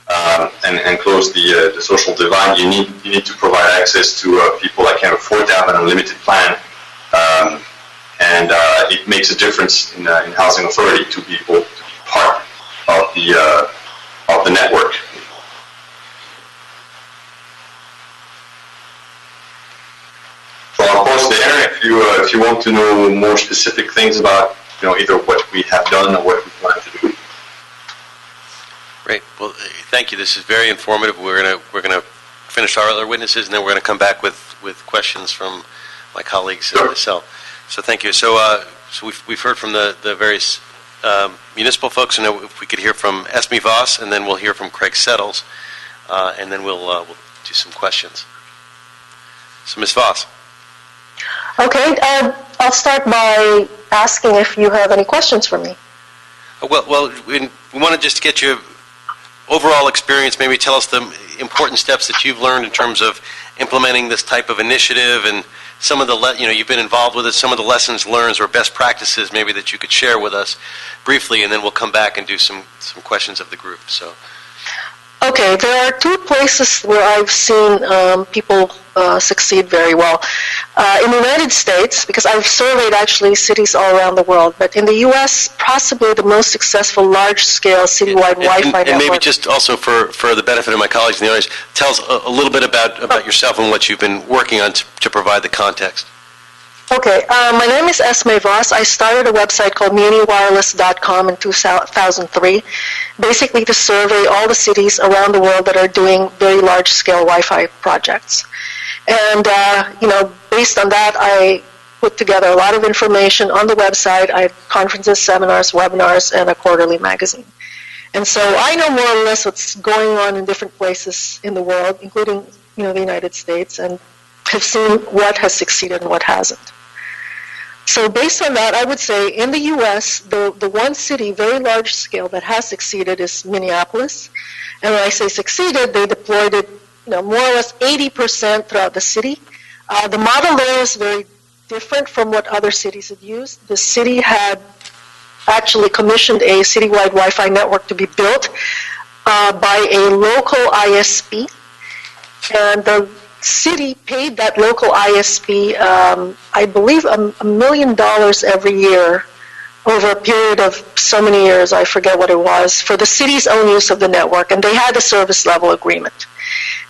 and close the social divide, you need to provide access to people that can afford to have an unlimited plan, and it makes a difference in Housing Authority to be able to be part of the network. So of course, there, if you want to know more specific things about either what we have done or what we plan to do.
Great. Well, thank you. This is very informative. We're gonna finish our other witnesses, and then we're gonna come back with questions from my colleagues and myself. So thank you. So we've heard from the various municipal folks, and if we could hear from Esme Voss, and then we'll hear from Craig Settles, and then we'll do some questions. So Ms. Voss.
Okay, I'll start by asking if you have any questions for me.
Well, we want to just get your overall experience. Maybe tell us the important steps that you've learned in terms of implementing this type of initiative, and some of the you've been involved with it. Some of the lessons learned or best practices, maybe that you could share with us briefly, and then we'll come back and do some questions of the group. So.
Okay, there are two places where I've seen people succeed very well. In the United States, because I've surveyed actually cities all around the world, but in the U.S., possibly the most successful large-scale citywide Wi-Fi network.
And maybe just also for the benefit of my colleagues in the audience, tell us a little bit about yourself and what you've been working on to provide the context.
Okay, my name is Esme Voss. I started a website called muniwireless.com in 2003, basically to survey all the cities around the world that are doing very large-scale Wi-Fi projects. And, based on that, I put together a lot of information on the website. I had conferences, seminars, webinars, and a quarterly magazine. And so I know more or less what's going on in different places in the world, including, the United States, and have seen what has succeeded and what hasn't. So based on that, I would say in the U.S., the one city, very large scale, that has succeeded is Minneapolis. And when I say succeeded, they deployed it, more or less 80% throughout the city. The model there is very different from what other cities had used. The city had actually commissioned a citywide Wi-Fi network to be built by a local ISP. And the city paid that local ISP, I believe, $1 million every year over a period of so many years, I forget what it was, for the city's own use of the network, and they had a service level agreement.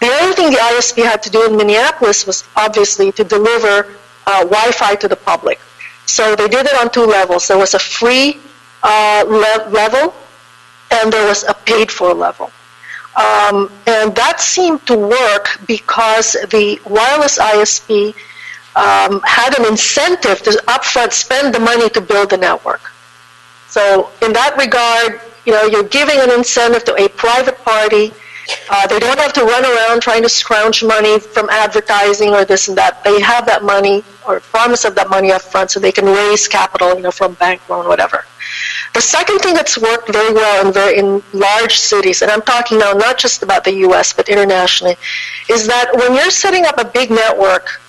The only thing the ISP had to do in Minneapolis was obviously to deliver Wi-Fi to the public. So they did it on two levels. There was a free level, and there was a paid-for level. And that seemed to work because the wireless ISP had an incentive to upfront spend the money to build the network. So in that regard, you're giving an incentive to a private party. They don't have to run around trying to scrounge money from advertising or this and that. They have that money or promise of that money up front so they can raise capital, from bank loan, whatever. The second thing that's worked very well in large cities, and I'm talking now not just about the U.S., but internationally, is that when you're setting up a big network,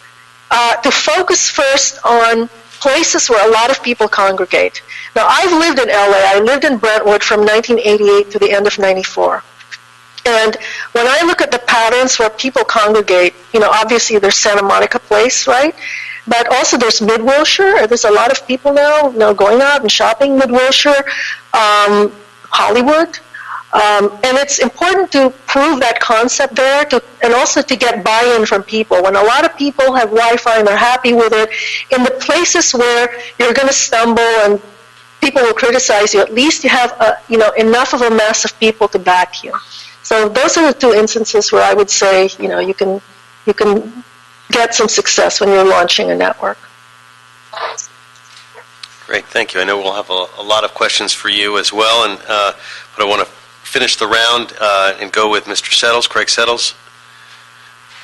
to focus first on places where a lot of people congregate. Now, I've lived in L.A. I lived in Brentwood from 1988 to the end of 94. And when I look at the patterns where people congregate, obviously there's Santa Monica Place, right? But also there's Mid-Wilshire. There's a lot of people now, going out and shopping Mid-Wilshire, Hollywood. And it's important to prove that concept there and also to get buy-in from people. When a lot of people have Wi-Fi and they're happy with it, in the places where you're going to stumble and people will criticize you, at least you have enough of a mass of people to back you. So those are the two instances where I would say, you can get some success when you're launching a network.
Great, thank you. I know we'll have a lot of questions for you as well, and but I want to finish the round and go with Mr. Settles, Craig Settles,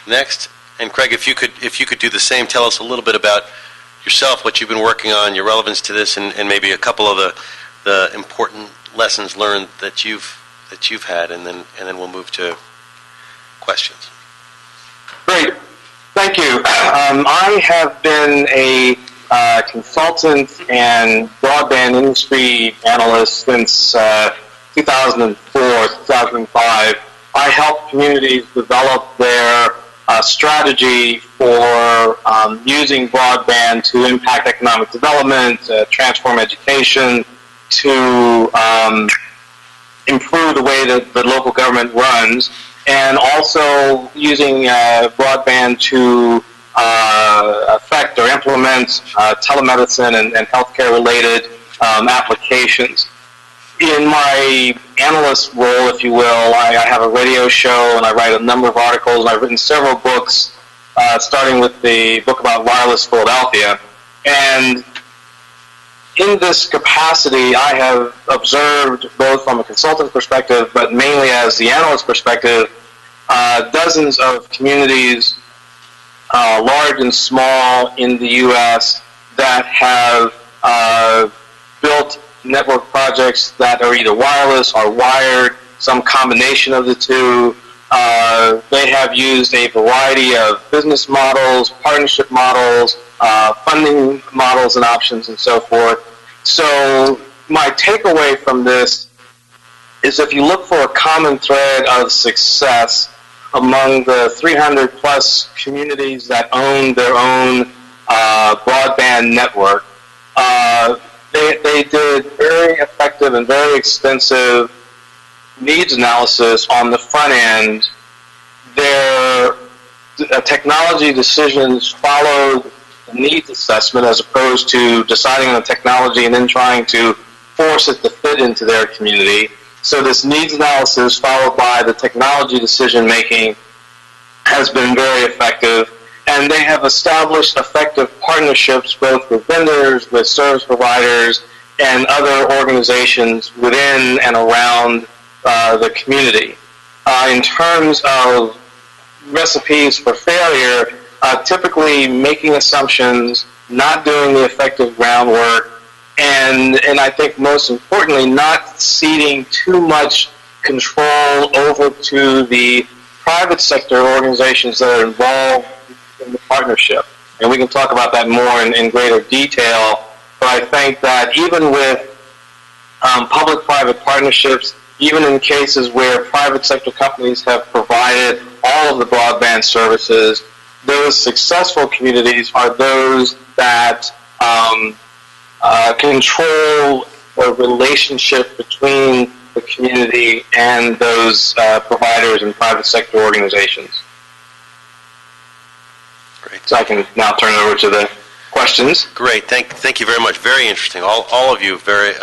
next. And Craig, if you could do the same, tell us a little bit about yourself, what you've been working on, your relevance to this, and maybe a couple of the important lessons learned that you've had, and then we'll move to questions.
Great. Thank you. I have been a consultant and broadband industry analyst since 2004, 2005. I help communities develop their strategy for using broadband to impact economic development, transform education, to improve the way that the local government runs, and also using broadband to affect or implement telemedicine and healthcare-related applications. in my analyst role, if you will, I have a radio show and I write a number of articles. And I've written several books, starting with the book about wireless Philadelphia. And in this capacity, I have observed, both from a consultant perspective, but mainly as the analyst perspective, dozens of communities, large and small, in the U.S. that have built network projects that are either wireless or wired, some combination of the two. They have used a variety of business models, partnership models, funding models and options, and so forth. So my takeaway from this is, if you look for a common thread of success among the 300 plus communities that own their own broadband network, they did very effective and very extensive needs analysis on the front end. Their technology decisions followed the needs assessment, as opposed to deciding on the technology and then trying to force it to fit into their community. So this needs analysis followed by the technology decision making has been very effective. And they have established effective partnerships both with vendors, with service providers, and other organizations within and around the community. In terms of recipes for failure, typically making assumptions, not doing the effective groundwork, and I think most importantly, not ceding too much control over to the private sector organizations that are involved in the partnership. And we can talk about that more in greater detail, but I think that even with public-private partnerships, even in cases where private sector companies have provided all of the broadband services, those successful communities are those that control the relationship between the community and those providers and private sector organizations.
Great.
So I can now turn it over to the questions.
Great. Thank you very much. Very interesting. All of you, very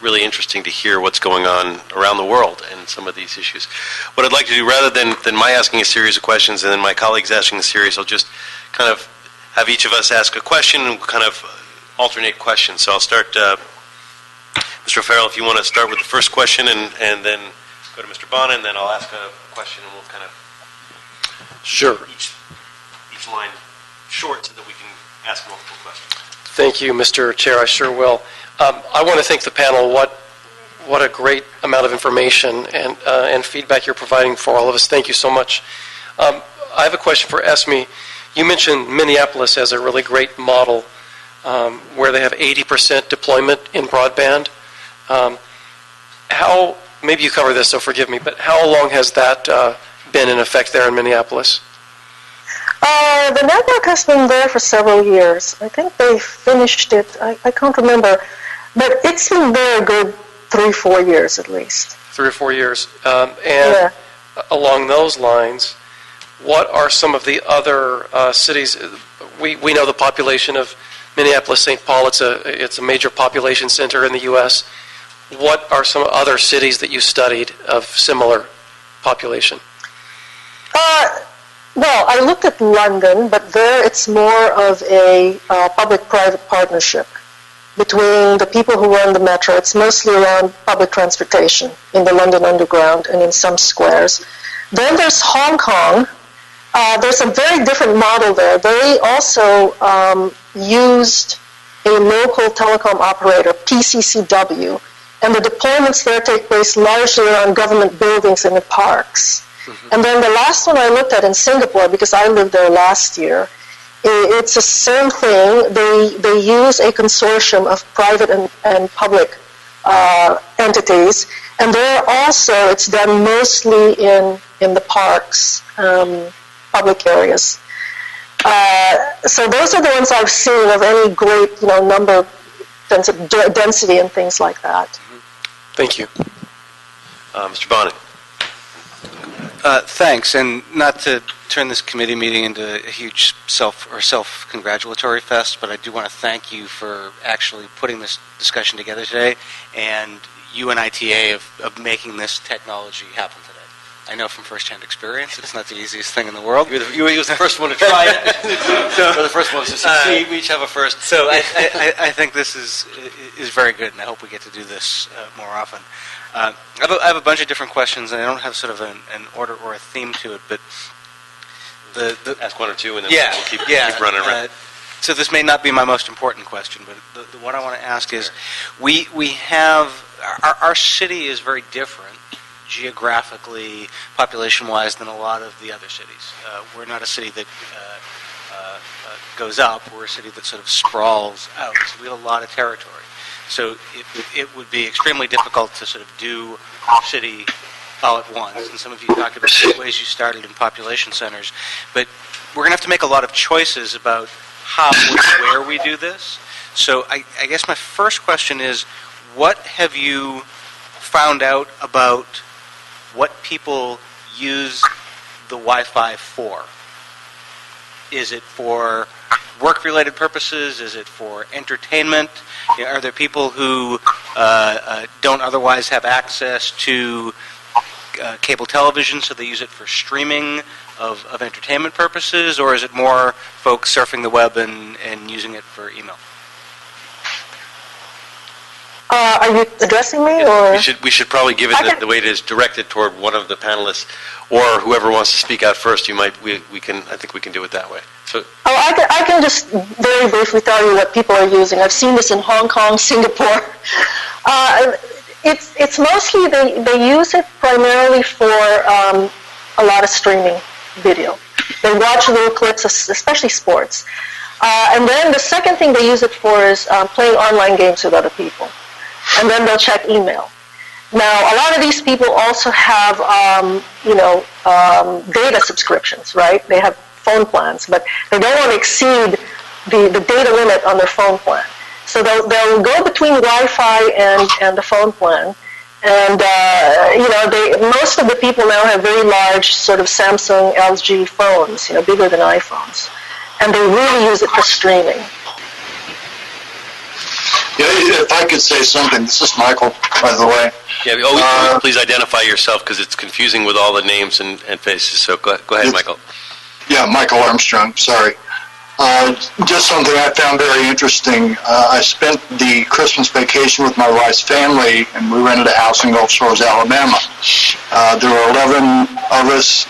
really interesting to hear what's going on around the world and some of these issues. What I'd like to do, rather than my asking a series of questions and then my colleagues asking a series, I'll just kind of have each of us ask a question and kind of alternate questions. So I'll start, Mr. O'Farrell, if you want to start with the first question and then go to Mr. Bonner, and then I'll ask a question and we'll kind of
Sure.
each line short so that we can ask multiple questions.
Thank you, Mr. Chair. I sure will. I want to thank the panel. What a great amount of information and feedback you're providing for all of us. Thank you so much. I have a question for Esme. You mentioned Minneapolis as a really great model where they have 80% deployment in broadband. Maybe you cover this, so forgive me, but how long has that been in effect there in Minneapolis?
The network has been there for several years. I think they finished it, I can't remember, but it's been there a good 3-4 years at least.
3 or 4 years. And along those lines, what are some of the other cities? We know the population of Minneapolis-St. Paul. It's a major population center in the U.S. What are some other cities that you studied of similar population?
Well, I looked at London, but there it's more of a public-private partnership between the people who run the metro. It's mostly around public transportation in the London Underground and in some squares. Then there's Hong Kong. There's a very different model there. They also used a local telecom operator, PCCW, and the deployments there take place largely around government buildings and in parks. And then the last one I looked at in Singapore, because I lived there last year, it's the same thing. They use a consortium of private and public entities, and there also it's done mostly in the parks, public areas. So those are the ones I've seen of any great number, density and things like that.
Thank you.
Mr. Bonnet.
Thanks, and not to turn this committee meeting into a huge self-congratulatory fest, but I do want to thank you for actually putting this discussion together today, and UNITA of making this technology happen today. I know from firsthand experience it's not the easiest thing in the world.
You were the first one to try it. You're the first one to succeed. We each have a first.
So I think this is very good, and I hope we get to do this more often. I have a bunch of different questions, and I don't have sort of an order or a theme to it, but
ask one or two, and then
we'll
keep running around.
So this may not be my most important question, but the one I want to ask is, we have our city is very different geographically, population-wise, than a lot of the other cities. We're not a city that goes up. We're a city that sort of sprawls out. So we have a lot of territory. So it would be extremely difficult to sort of do our city all at once. And some of you talked about the ways you started in population centers. But we're going to have to make a lot of choices about how and where we do this. So I guess my first question is, what have you found out about what people use the Wi-Fi for? Is it for work-related purposes? Is it for entertainment? Are there people who don't otherwise have access to cable television, so they use it for streaming of entertainment purposes? Or is it more folks surfing the web and using it for email?
Are you addressing me, or
we should probably give it the way it is directed toward one of the panelists, or whoever wants to speak out first. I think we can do it that way. So.
I can just very briefly tell you what people are using. I've seen this in Hong Kong, Singapore. It's mostly they use it primarily for a lot of streaming video. They watch little clips, especially sports. And then the second thing they use it for is playing online games with other people. And then they'll check email. Now, a lot of these people also have, data subscriptions, right? They have phone plans, but they don't want to exceed the data limit on their phone plan. So they'll go between Wi-Fi and the phone plan. And, most of the people now have very large sort of Samsung, LG phones, bigger than iPhones. And they really use it for streaming.
Yeah, if I could say something, this is Michael, by the way.
Yeah, please identify yourself, because it's confusing with all the names and faces. So go ahead, Michael.
Yeah, Michael Armstrong, sorry. Just something I found very interesting. I spent the Christmas vacation with my wife's family, and we rented a house in Gulf Shores, Alabama. There were 11 of us,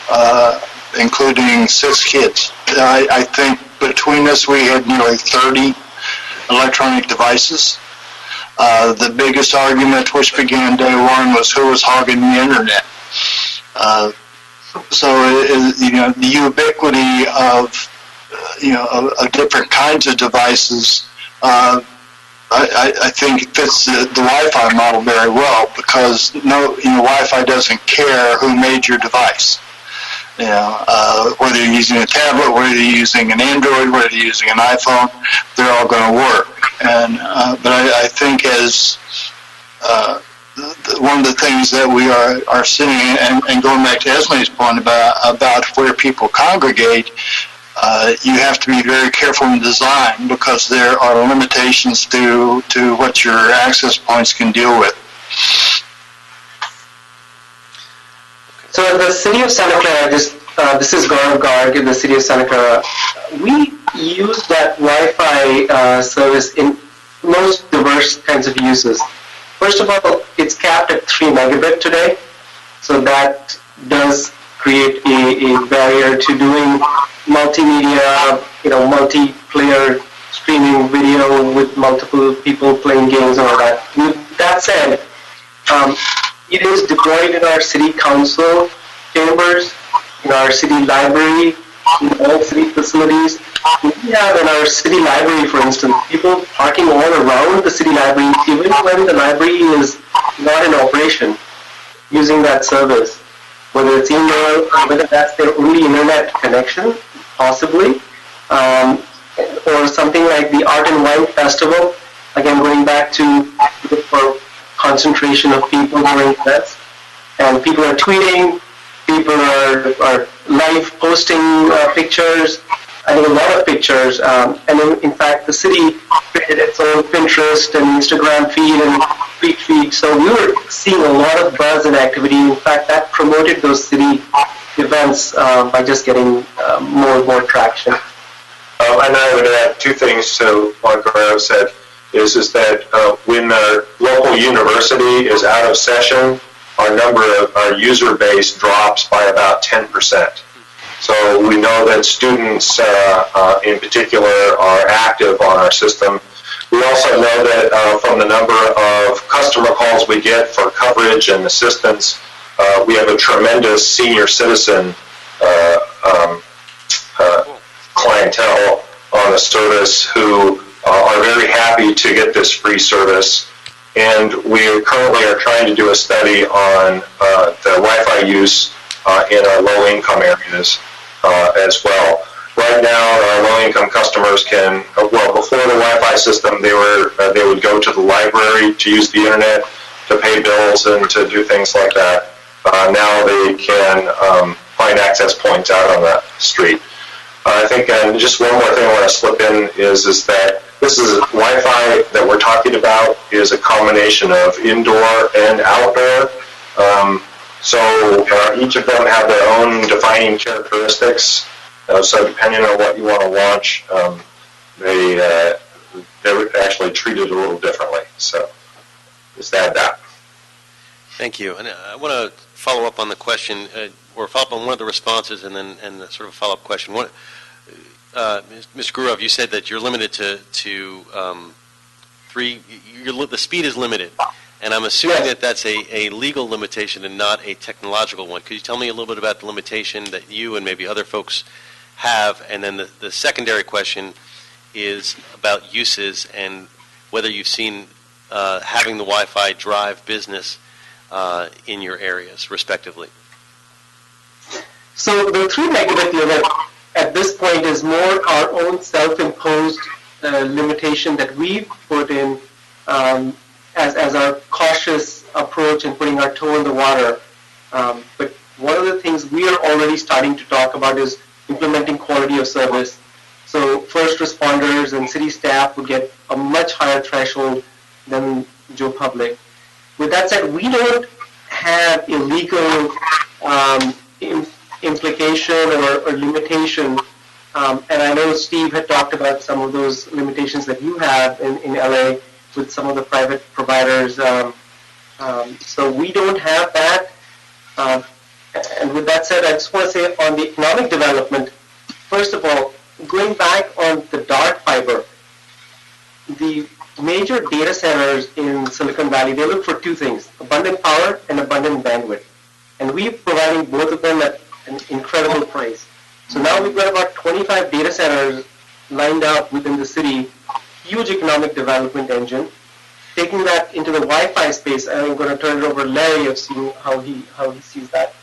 including 6 kids. I think between us we had nearly 30 electronic devices. The biggest argument, which began day one, was who was hogging the internet. The ubiquity of different kinds of devices, I think it fits the Wi-Fi model very well, because Wi-Fi doesn't care who made your device. Whether you're using a tablet, whether you're using an Android, whether you're using an iPhone, they're all going to work. And but I think as one of the things that we are seeing, and going back to Esme's point about where people congregate, you have to be very careful in design, because there are limitations to what your access points can deal with.
So at the City of Santa Clara, this is Gaurav Garg in the City of Santa Clara. We use that Wi-Fi service in most diverse kinds of uses. First of all, it's capped at 3 megabit today, so that does create a barrier to doing multimedia, multiplayer streaming video with multiple people playing games and all that. With that said, it is deployed in our city council chambers, in our city library, in all city facilities. We have in our city library, for instance, people parking all around the city library, even when the library is not in operation, using that service. Whether it's email, whether that's their only internet connection, possibly, or something like the Art and Wine Festival, again going back to for concentration of people during events, and people are tweeting, people are live posting pictures, I think a lot of pictures, and in fact the city created its own Pinterest and Instagram feed and street feed. So we were seeing a lot of buzz and activity. In fact, that promoted those city events by just getting more and more traction.
And I would add two things to what Guerrero said, is that when the local university is out of session, our user base drops by about 10%. So we know that students in particular are active on our system. We also know that from the number of customer calls we get for coverage and assistance, we have a tremendous senior citizen clientele on the service who are very happy to get this free service. And we currently are trying to do a study on the Wi-Fi use in our low-income areas as well. Right now, our low-income customers can, before the Wi-Fi system, they would go to the library to use the internet, to pay bills and to do things like that. Now they can find access points out on the street. I think, and just one more thing I want to slip in is that this is Wi-Fi that we're talking about is a combination of indoor and outdoor. So each of them have their own defining characteristics. So depending on what you want to launch, they're actually treated a little differently. So just add that. Thank you.
And I want to follow up on the question, or follow up on one of the responses, and then sort of a follow-up question. Mr. Gurov, you said that you're limited to three. The speed is limited, and I'm assuming that that's a legal limitation and not a technological one. Could you tell me a little bit about the limitation that you and maybe other folks have? And then the secondary question is about uses and whether you've seen having the Wi-Fi drive business in your areas, respectively.
So the 3 megabit limit at this point is more our own self-imposed limitation that we've put in as our cautious approach in putting our toe in the water. But one of the things we are already starting to talk about is implementing quality of service. So first responders and city staff would get a much higher threshold than Joe Public. With that said, we don't have a legal implication or limitation. And I know Steve had talked about some of those limitations that you have in LA with some of the private providers. So we don't have that. And with that said, I just want to say on the economic development, first of all, going back on the dark fiber, the major data centers in Silicon Valley, they look for two things, abundant power and abundant bandwidth. And we're providing both of them at an incredible price. So now we've got about 25 data centers lined up within the city, huge economic development engine. Taking that into the Wi-Fi space, I'm going to turn it over to Larry of seeing how he sees that.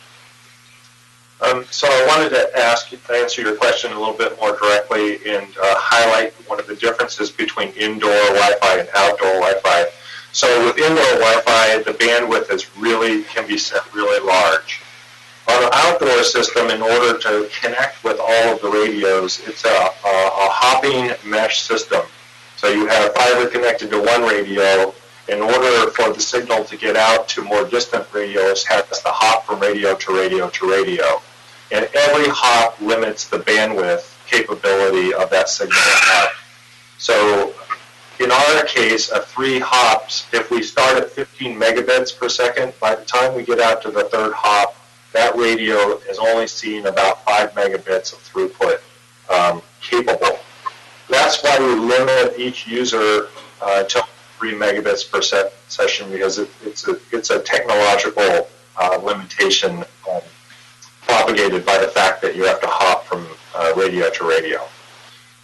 So I wanted to answer your question a little bit more directly and highlight one of the differences between indoor Wi-Fi and outdoor Wi-Fi. So with indoor Wi-Fi, the bandwidth can be set really large. On an outdoor system, in order to connect with all of the radios, it's a hopping mesh system. So you have fiber connected to one radio. In order for the signal to get out to more distant radios, it has to hop from radio to radio to radio. And every hop limits the bandwidth capability of that signal out. So in our case, 3 hops, if we start at 15 megabits per second, by the time we get out to the third hop, that radio is only seeing about 5 megabits of throughput capable. That's why we limit each user to 3 megabits per session, because it's a technological limitation propagated by the fact that you have to hop from radio to radio.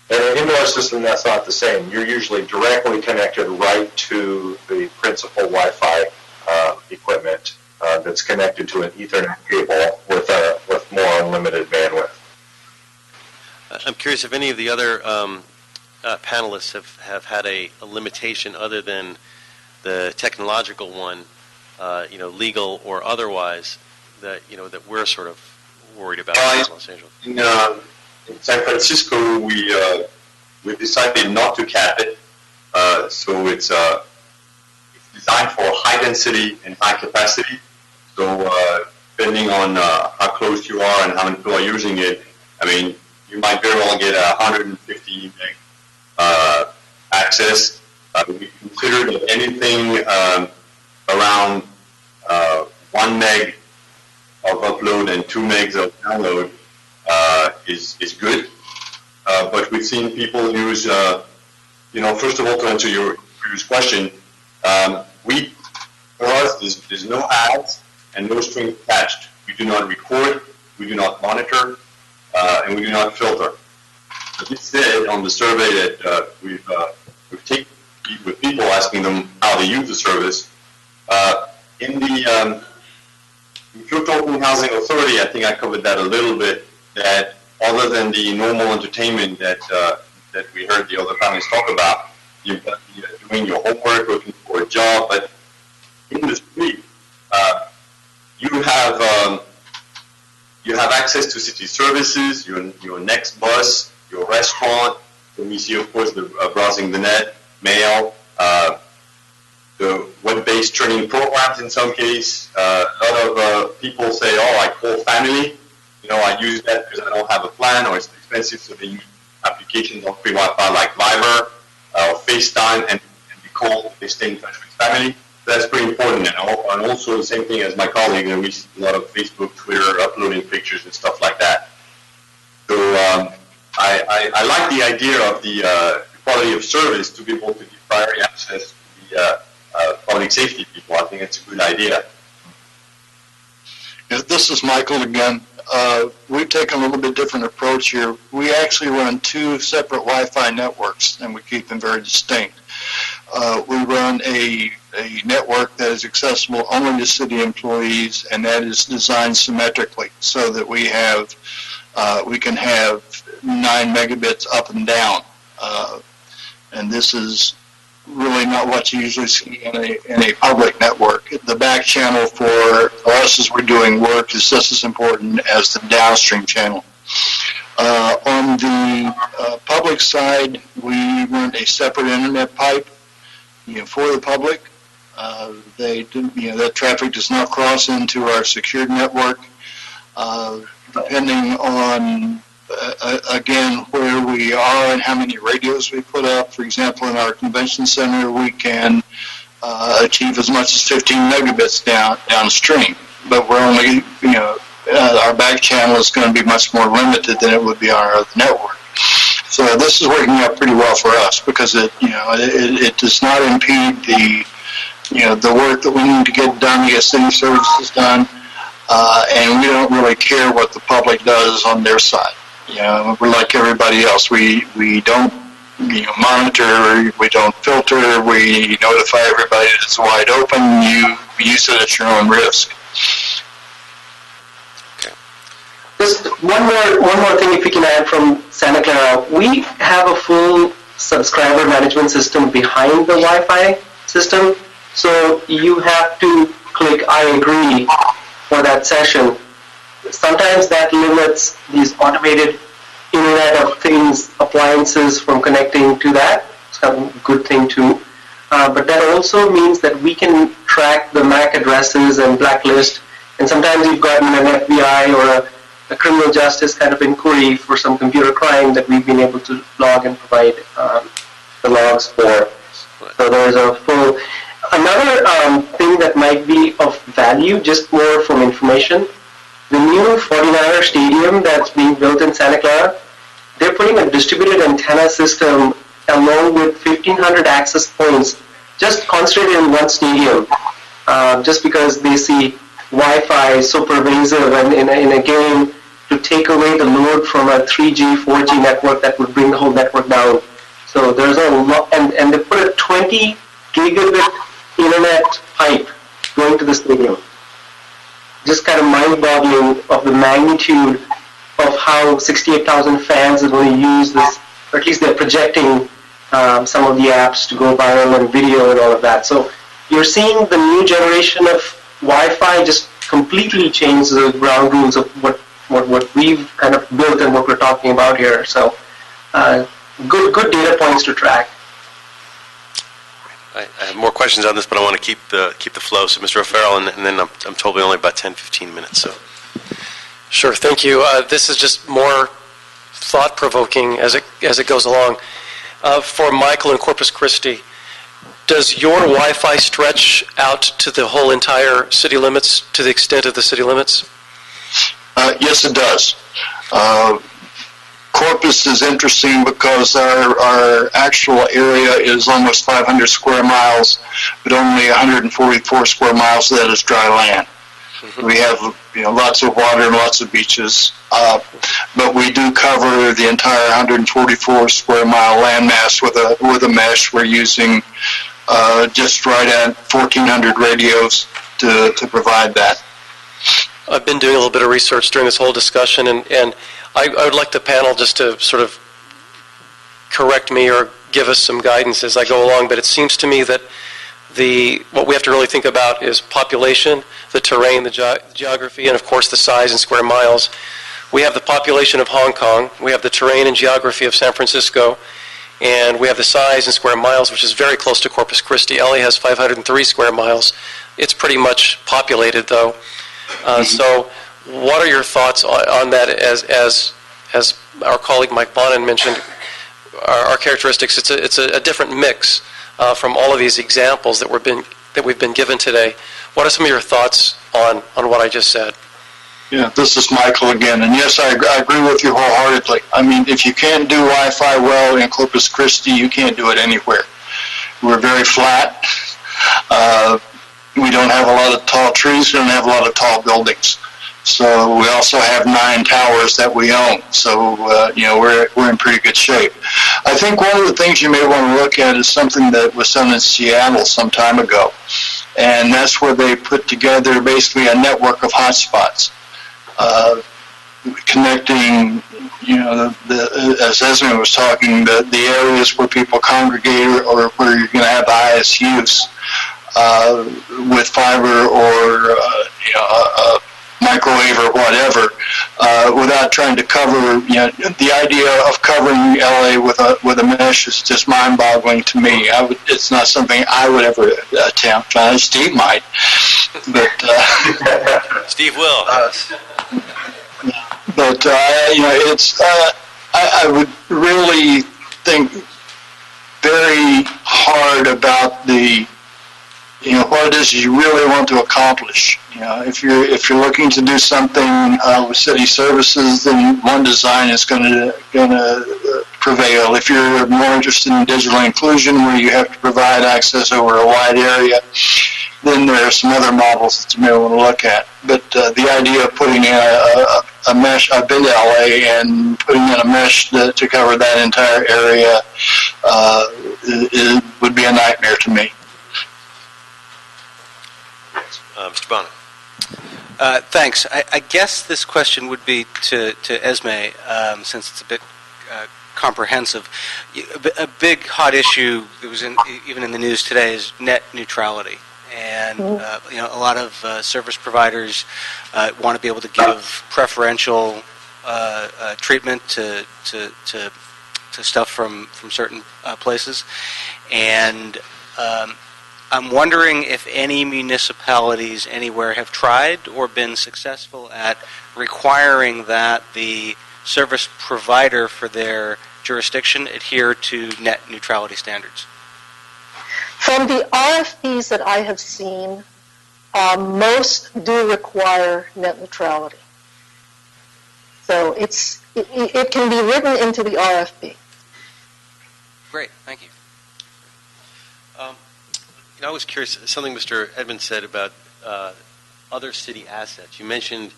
In an indoor system, that's not the same. You're usually directly connected right to the principal Wi-Fi equipment that's connected to an Ethernet cable with more unlimited bandwidth.
I'm curious if any of the other panelists have had a limitation other than the technological one, legal or otherwise, that we're sort of worried about in Los Angeles.
In San Francisco, we decided not to cap it, so it's designed for high density and high capacity. So depending on how close you are and how many people are using it, I mean, you might very well get 150 meg access. We consider that anything around 1 meg of upload and 2 megs of download is good. But we've seen people use, first of all, to answer your previous question, for us, there's no ads and no strings attached. We do not record, we do not monitor, and we do not filter. But this said, on the survey that we've taken with people asking them how they use the service, in the Kyoto Open Housing Authority, I think I covered that a little bit, that other than the normal entertainment that we heard the other families talk about, you've got doing your homework, looking for a job, but in the street, you have access to city services, your next bus, your restaurant. And we see, of course, the browsing the net, mail, the web-based training programs in some case. A lot of people say, oh, I call family. I use that because I don't have a plan or it's expensive, so they use applications on free Wi-Fi like Viber or FaceTime, and they stay in touch with family. So that's pretty important. And also the same thing as my colleague, we see a lot of Facebook, Twitter, uploading pictures and stuff like that. So I like the idea of the quality of service to be able to give priority access to the public safety people. I think it's a good idea.
Yeah, this is Michael again. We've taken a little bit different approach here. We actually run 2 separate Wi-Fi networks, and we keep them very distinct. We run a network that is accessible only to city employees, and that is designed symmetrically so that we can have 9 megabits up and down. And this is really not what you usually see in a public network. The back channel for us as we're doing work is just as important as the downstream channel. On the public side, we run a separate internet pipe, for the public. That traffic does not cross into our secured network. Depending on again, where we are and how many radios we put up. For example, in our convention center, we can achieve as much as 15 megabits downstream, but we're only, our back channel is going to be much more limited than it would be on our other network. So this is working out pretty well for us because it does not impede the work that we need to get done to get city services done, and we don't really care what the public does on their side. We're like everybody else. We don't monitor, we don't filter, we notify everybody that it's wide open. You use it at your own risk.
Just one more thing, if we can add from Santa Clara. We have a full subscriber management system behind the Wi-Fi system, so you have to click I agree for that session. Sometimes that limits these automated Internet of Things appliances from connecting to that. It's kind of a good thing too. But that also means that we can track the MAC addresses and blacklist, and sometimes you've gotten an FBI or a criminal justice kind of inquiry for some computer crime that we've been able to log and provide the logs for. So there's a full... Another thing that might be of value, just more from information, the new 49er stadium that's being built in Santa Clara, they're putting a distributed antenna system along with 1,500 access points just concentrated in one stadium, just because they see Wi-Fi so pervasive and in a game to take away the load from a 3G, 4G network that would bring the whole network down. So there's a lot, and they put a 20 gigabit internet pipe going to the stadium. Just kind of mind-boggling of the magnitude of how 68,000 fans are going to use this, or at least they're projecting some of the apps to go viral and video and all of that. So you're seeing the new generation of Wi-Fi just completely change the ground rules of what we've kind of built and what we're talking about here. So good data points to track.
I have more questions on this, but I want to keep the flow. So, Mr. O'Farrell, and then I'm told we only have about 10, 15 minutes. So,
Sure, thank you. This is just more thought-provoking as it goes along. For Michael in Corpus Christi, does your Wi-Fi stretch out to the whole entire city limits, to the extent of the city limits?
Yes, it does. Corpus is interesting because our actual area is almost 500 square miles, but only 144 square miles of that is dry land. We have lots of water and lots of beaches, but we do cover the entire 144 square mile landmass with a mesh. We're using just right at 1,400 radios to provide that.
I've been doing a little bit of research during this whole discussion, and I would like the panel just to sort of correct me or give us some guidance as I go along, but it seems to me that what we have to really think about is population, the terrain, the geography, and of course the size in square miles. We have the population of Hong Kong, we have the terrain and geography of San Francisco, and we have the size in square miles, which is very close to Corpus Christi. LA has 503 square miles. It's pretty much populated, though. So what are your thoughts on that as our colleague Mike Bonin mentioned, our characteristics? It's a different mix from all of these examples that we've been given today. What are some of your thoughts on what I just said?
Yeah, this is Michael again, and yes, I agree with you wholeheartedly. I mean, if you can't do Wi-Fi well in Corpus Christi, you can't do it anywhere. We're very flat. We don't have a lot of tall trees. We don't have a lot of tall buildings. So we also have 9 towers that we own. So we're in pretty good shape. I think one of the things you may want to look at is something that was done in Seattle some time ago, and that's where they put together basically a network of hotspots, connecting, as Esme was talking, the areas where people congregate or where you're going to have the highest use with fiber or a microwave or whatever, without trying to cover. The idea of covering LA with a mesh is just mind-boggling to me. It's not something I would ever attempt. Steve might, but
Steve will.
But it's. I would really think very hard about what it is you really want to accomplish. If you're looking to do something with city services, then one design is going to prevail. If you're more interested in digital inclusion, where you have to provide access over a wide area, then there are some other models that you may want to look at. But the idea of putting in a mesh, I've been to LA, and putting in a mesh to cover that entire area would be a nightmare to me.
Mr. Bonin.
Thanks. I guess this question would be to Esme, since it's a bit comprehensive. A big hot issue that was even in the news today is net neutrality. And a lot of service providers want to be able to give preferential treatment to stuff from certain places. And I'm wondering if any municipalities anywhere have tried or been successful at requiring that the service provider for their jurisdiction adhere to net neutrality standards.
From the RFPs that I have seen, most do require net neutrality. So it can be written into the RFP.
Great, thank you.
I was curious, something Mr. Edmonds said about other city assets. You mentioned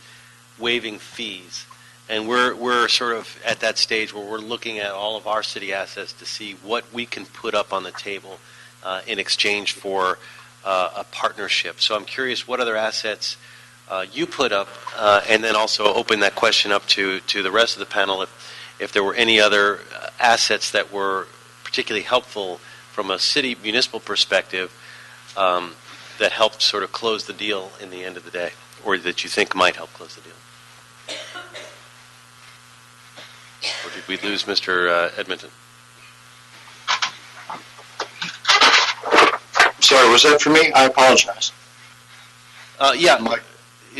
waiving fees, and we're sort of at that stage where we're looking at all of our city assets to see what we can put up on the table in exchange for a partnership. So I'm curious what other assets you put up, and then also open that question up to the rest of the panel if there were any other assets that were particularly helpful from a city municipal perspective that helped sort of close the deal in the end of the day, or that you think might help close the deal. Or did we lose Mr. Edmonton?
sorry, was that for me? I apologize.
Yeah.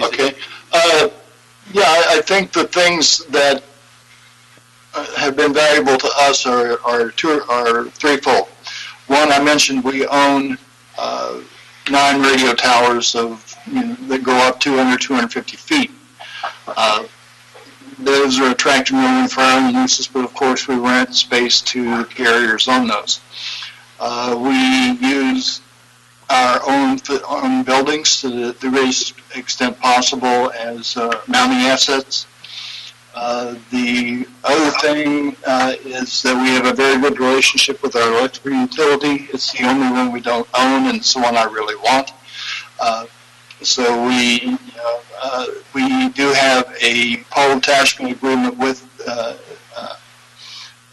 Okay. Yeah, I think the things that have been valuable to us are threefold. One, I mentioned we own 9 radio towers that go up 250 feet. Those are attractive only for our own uses, but of course we rent space to carriers on those. We use our own buildings to the greatest extent possible as mounting assets. The other thing is that we have a very good relationship with our electric utility. It's the only one we don't own, and it's the one I really want. So we do have a pole attachment agreement with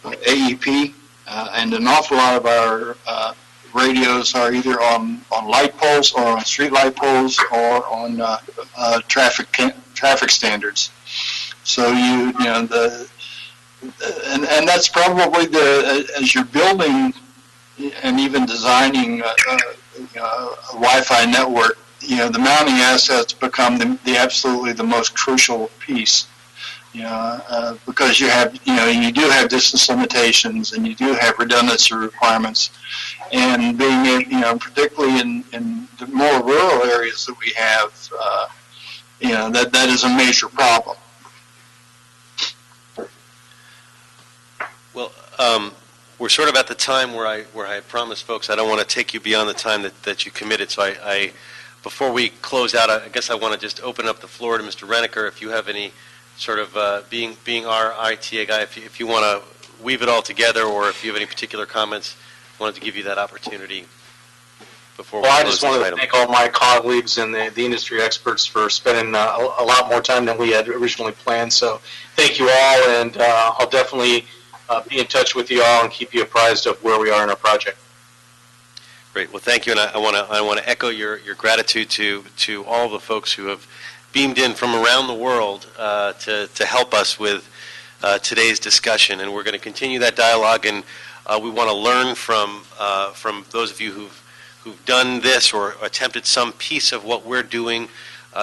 AEP, and an awful lot of our radios are either on light poles or on street light poles or on traffic standards. So and that's probably as you're building and even designing a Wi-Fi network, the mounting assets become absolutely the most crucial piece. Because you do have distance limitations and you do have redundancy requirements, and being particularly in the more rural areas that we have, that is a major problem.
Well, we're sort of at the time where I promised folks I don't want to take you beyond the time that you committed. So I before we close out, I guess I want to just open up the floor to Mr. Renneker. If you have any sort of being our ITA guy, if you want to weave it all together, or if you have any particular comments, I wanted to give you that opportunity before we close
I just wanted
this
to thank all my colleagues and the industry experts for spending a lot more time than we had originally planned. So thank you all, and I'll definitely be in touch with you all and keep you apprised of where we are in our project.
Great. Well, thank you, and I want to echo your gratitude to all the folks who have beamed in from around the world to help us with today's discussion, and we're going to continue that dialogue, and we want to learn from those of you who've done this or attempted some piece of what we're doing,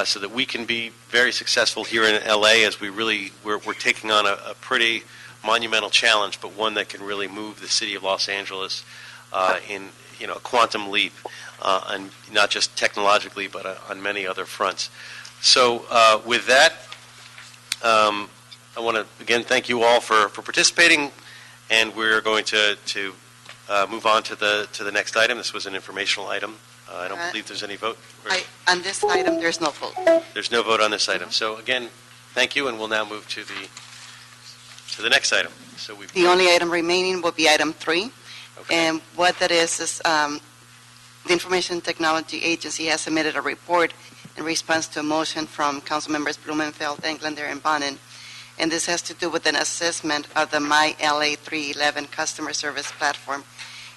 so that we can be very successful here in LA, as we're taking on a pretty monumental challenge, but one that can really move the city of Los Angeles in a quantum leap, and not just technologically, but on many other fronts. So with that, I want to again thank you all for participating, and we're going to move on to the next item. This was an informational item. I don't believe there's any vote.
On this item, there's no vote.
There's no vote on this item. So again, thank you, and we'll now move to the next item. So
the only item remaining will be item 3.
Okay.
And what that is the Information Technology Agency has submitted a report in response to a motion from Council Members Blumenfeld, Englander, and Bonin. And this has to do with an assessment of the MyLA 311 customer service platform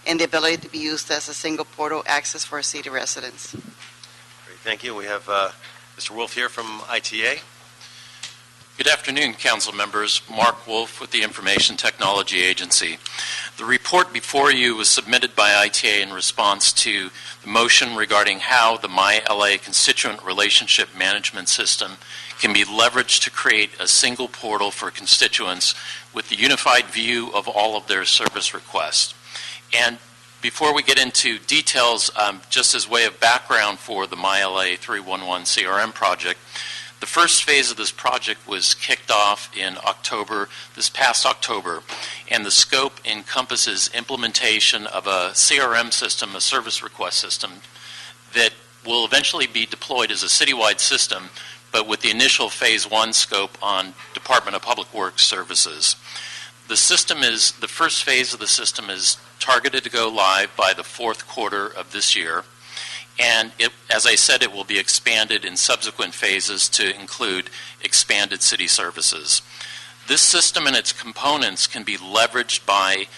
and the ability to be used as a single portal access for city residents.
Great, thank you. We have Mr. Wolf here from ITA.
Good afternoon, Council members. Mark Wolf with the Information Technology Agency. The report before you was submitted by ITA in response to the motion regarding how the MyLA Constituent Relationship Management System can be leveraged to create a single portal for constituents with the unified view of all of their service requests. And before we get into details, just as way of background for the MyLA 311 CRM project, the first phase of this project was kicked off in this past October, and the scope encompasses implementation of a CRM system, a service request system, that will eventually be deployed as a citywide system, but with the initial phase 1 scope on Department of Public Works services. The first phase of the system is targeted to go live by the 4th quarter of this year. And as I said, it will be expanded in subsequent phases to include expanded city services. This system and its components can be leveraged by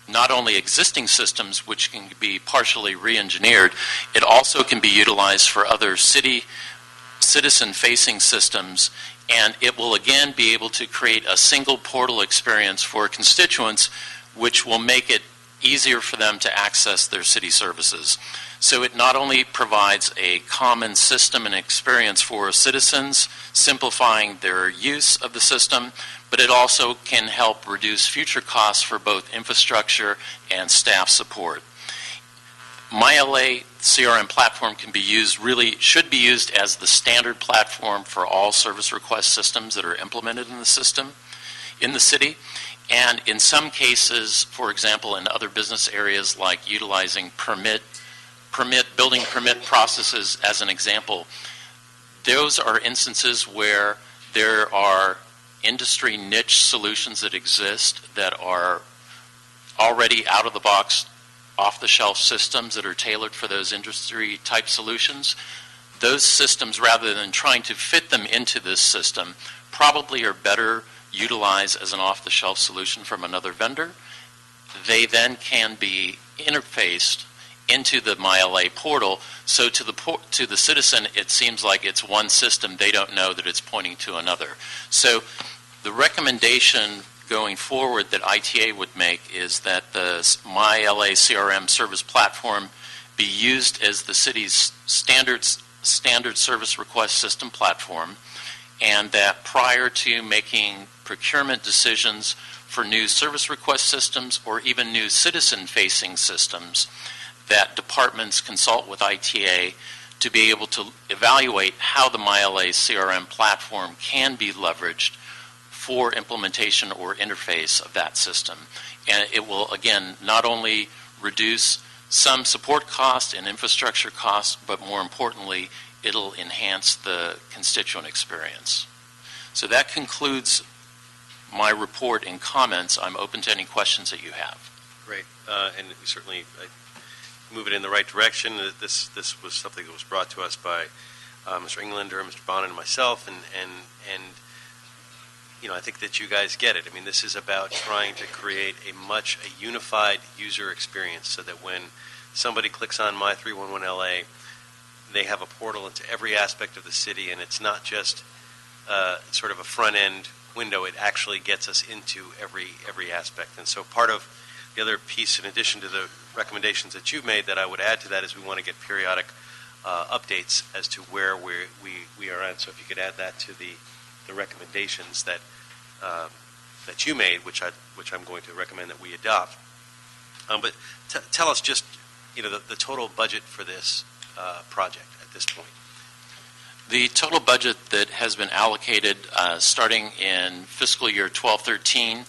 not only existing systems, which can be partially re-engineered, it also can be utilized for other citizen-facing systems, and it will again be able to create a single portal experience for constituents, which will make it easier for them to access their city services. So it not only provides a common system and experience for citizens, simplifying their use of the system, but it also can help reduce future costs for both infrastructure and staff support. MyLA CRM platform can be used, should be used as the standard platform for all service request systems that are implemented in the system, in the city. And in some cases, for example, in other business areas like utilizing building permit processes as an example, those are instances where there are industry niche solutions that exist that are already out of the box, off-the-shelf systems that are tailored for those industry type solutions. Those systems, rather than trying to fit them into this system, probably are better utilized as an off-the-shelf solution from another vendor. They then can be interfaced into the MyLA portal, so to the citizen it seems like it's one system. They don't know that it's pointing to another. So the recommendation going forward that ITA would make is that the MyLA CRM service platform be used as the city's standard service request system platform, and that prior to making procurement decisions for new service request systems or even new citizen-facing systems, that departments consult with ITA to be able to evaluate how the MyLA CRM platform can be leveraged for implementation or interface of that system. And it will, again, not only reduce some support costs and infrastructure costs, but more importantly, it'll enhance the constituent experience. So that concludes my report and comments. I'm open to any questions that you have.
Great, and we certainly move it in the right direction. This was something that was brought to us by Mr. Englander, Mr. Bonin, and myself, and you know, I think that you guys get it. I mean, this is about trying to create a unified user experience so that when somebody clicks on My 311LA, they have a portal into every aspect of the city, and it's not just sort of a front-end window. It actually gets us into every aspect. And so part of the other piece, in addition to the recommendations that you've made, that I would add to that is we want to get periodic updates as to where we are at. So if you could add that to the recommendations that you made, which I'm going to recommend that we adopt. But tell us just, you know, the total budget for this project at this point.
The total budget that has been allocated starting in fiscal year 12-13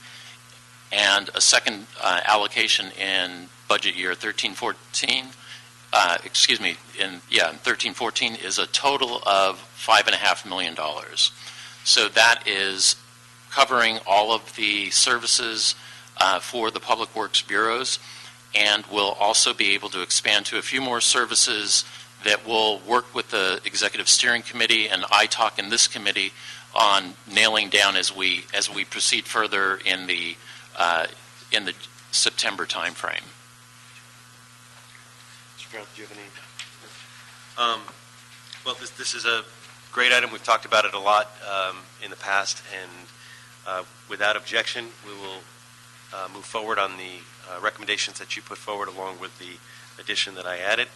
and a second allocation in budget year 13-14, in 13-14 is a total of $5.5 million. So that is covering all of the services for the Public Works bureaus, and we'll also be able to expand to a few more services that will work with the Executive Steering Committee and ITALC in this committee on nailing down as we proceed further in the September timeframe.
Mr. Brown, do you have any? Well, this is a great item. We've talked about it a lot in the past, and without objection, we will move forward on the recommendations that you put forward along with the addition that I added.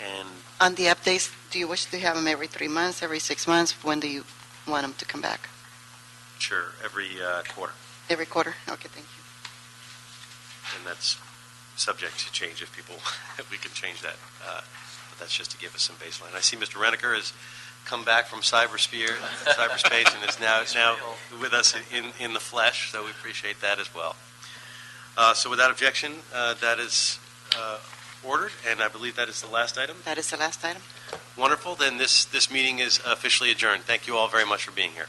And
on the updates, do you wish to have them every 3 months, every 6 months? When do you want them to come back?
Sure, every quarter.
Every quarter? Okay, thank you.
And that's subject to change if people, if we can change that. But that's just to give us some baseline. I see Mr. Reneker has come back from cyberspace and is now with us in the flesh, so we appreciate that as well. So without objection, that is ordered, and I believe that is the last item.
That is the last item.
Wonderful. Then this meeting is officially adjourned. Thank you all very much for being here.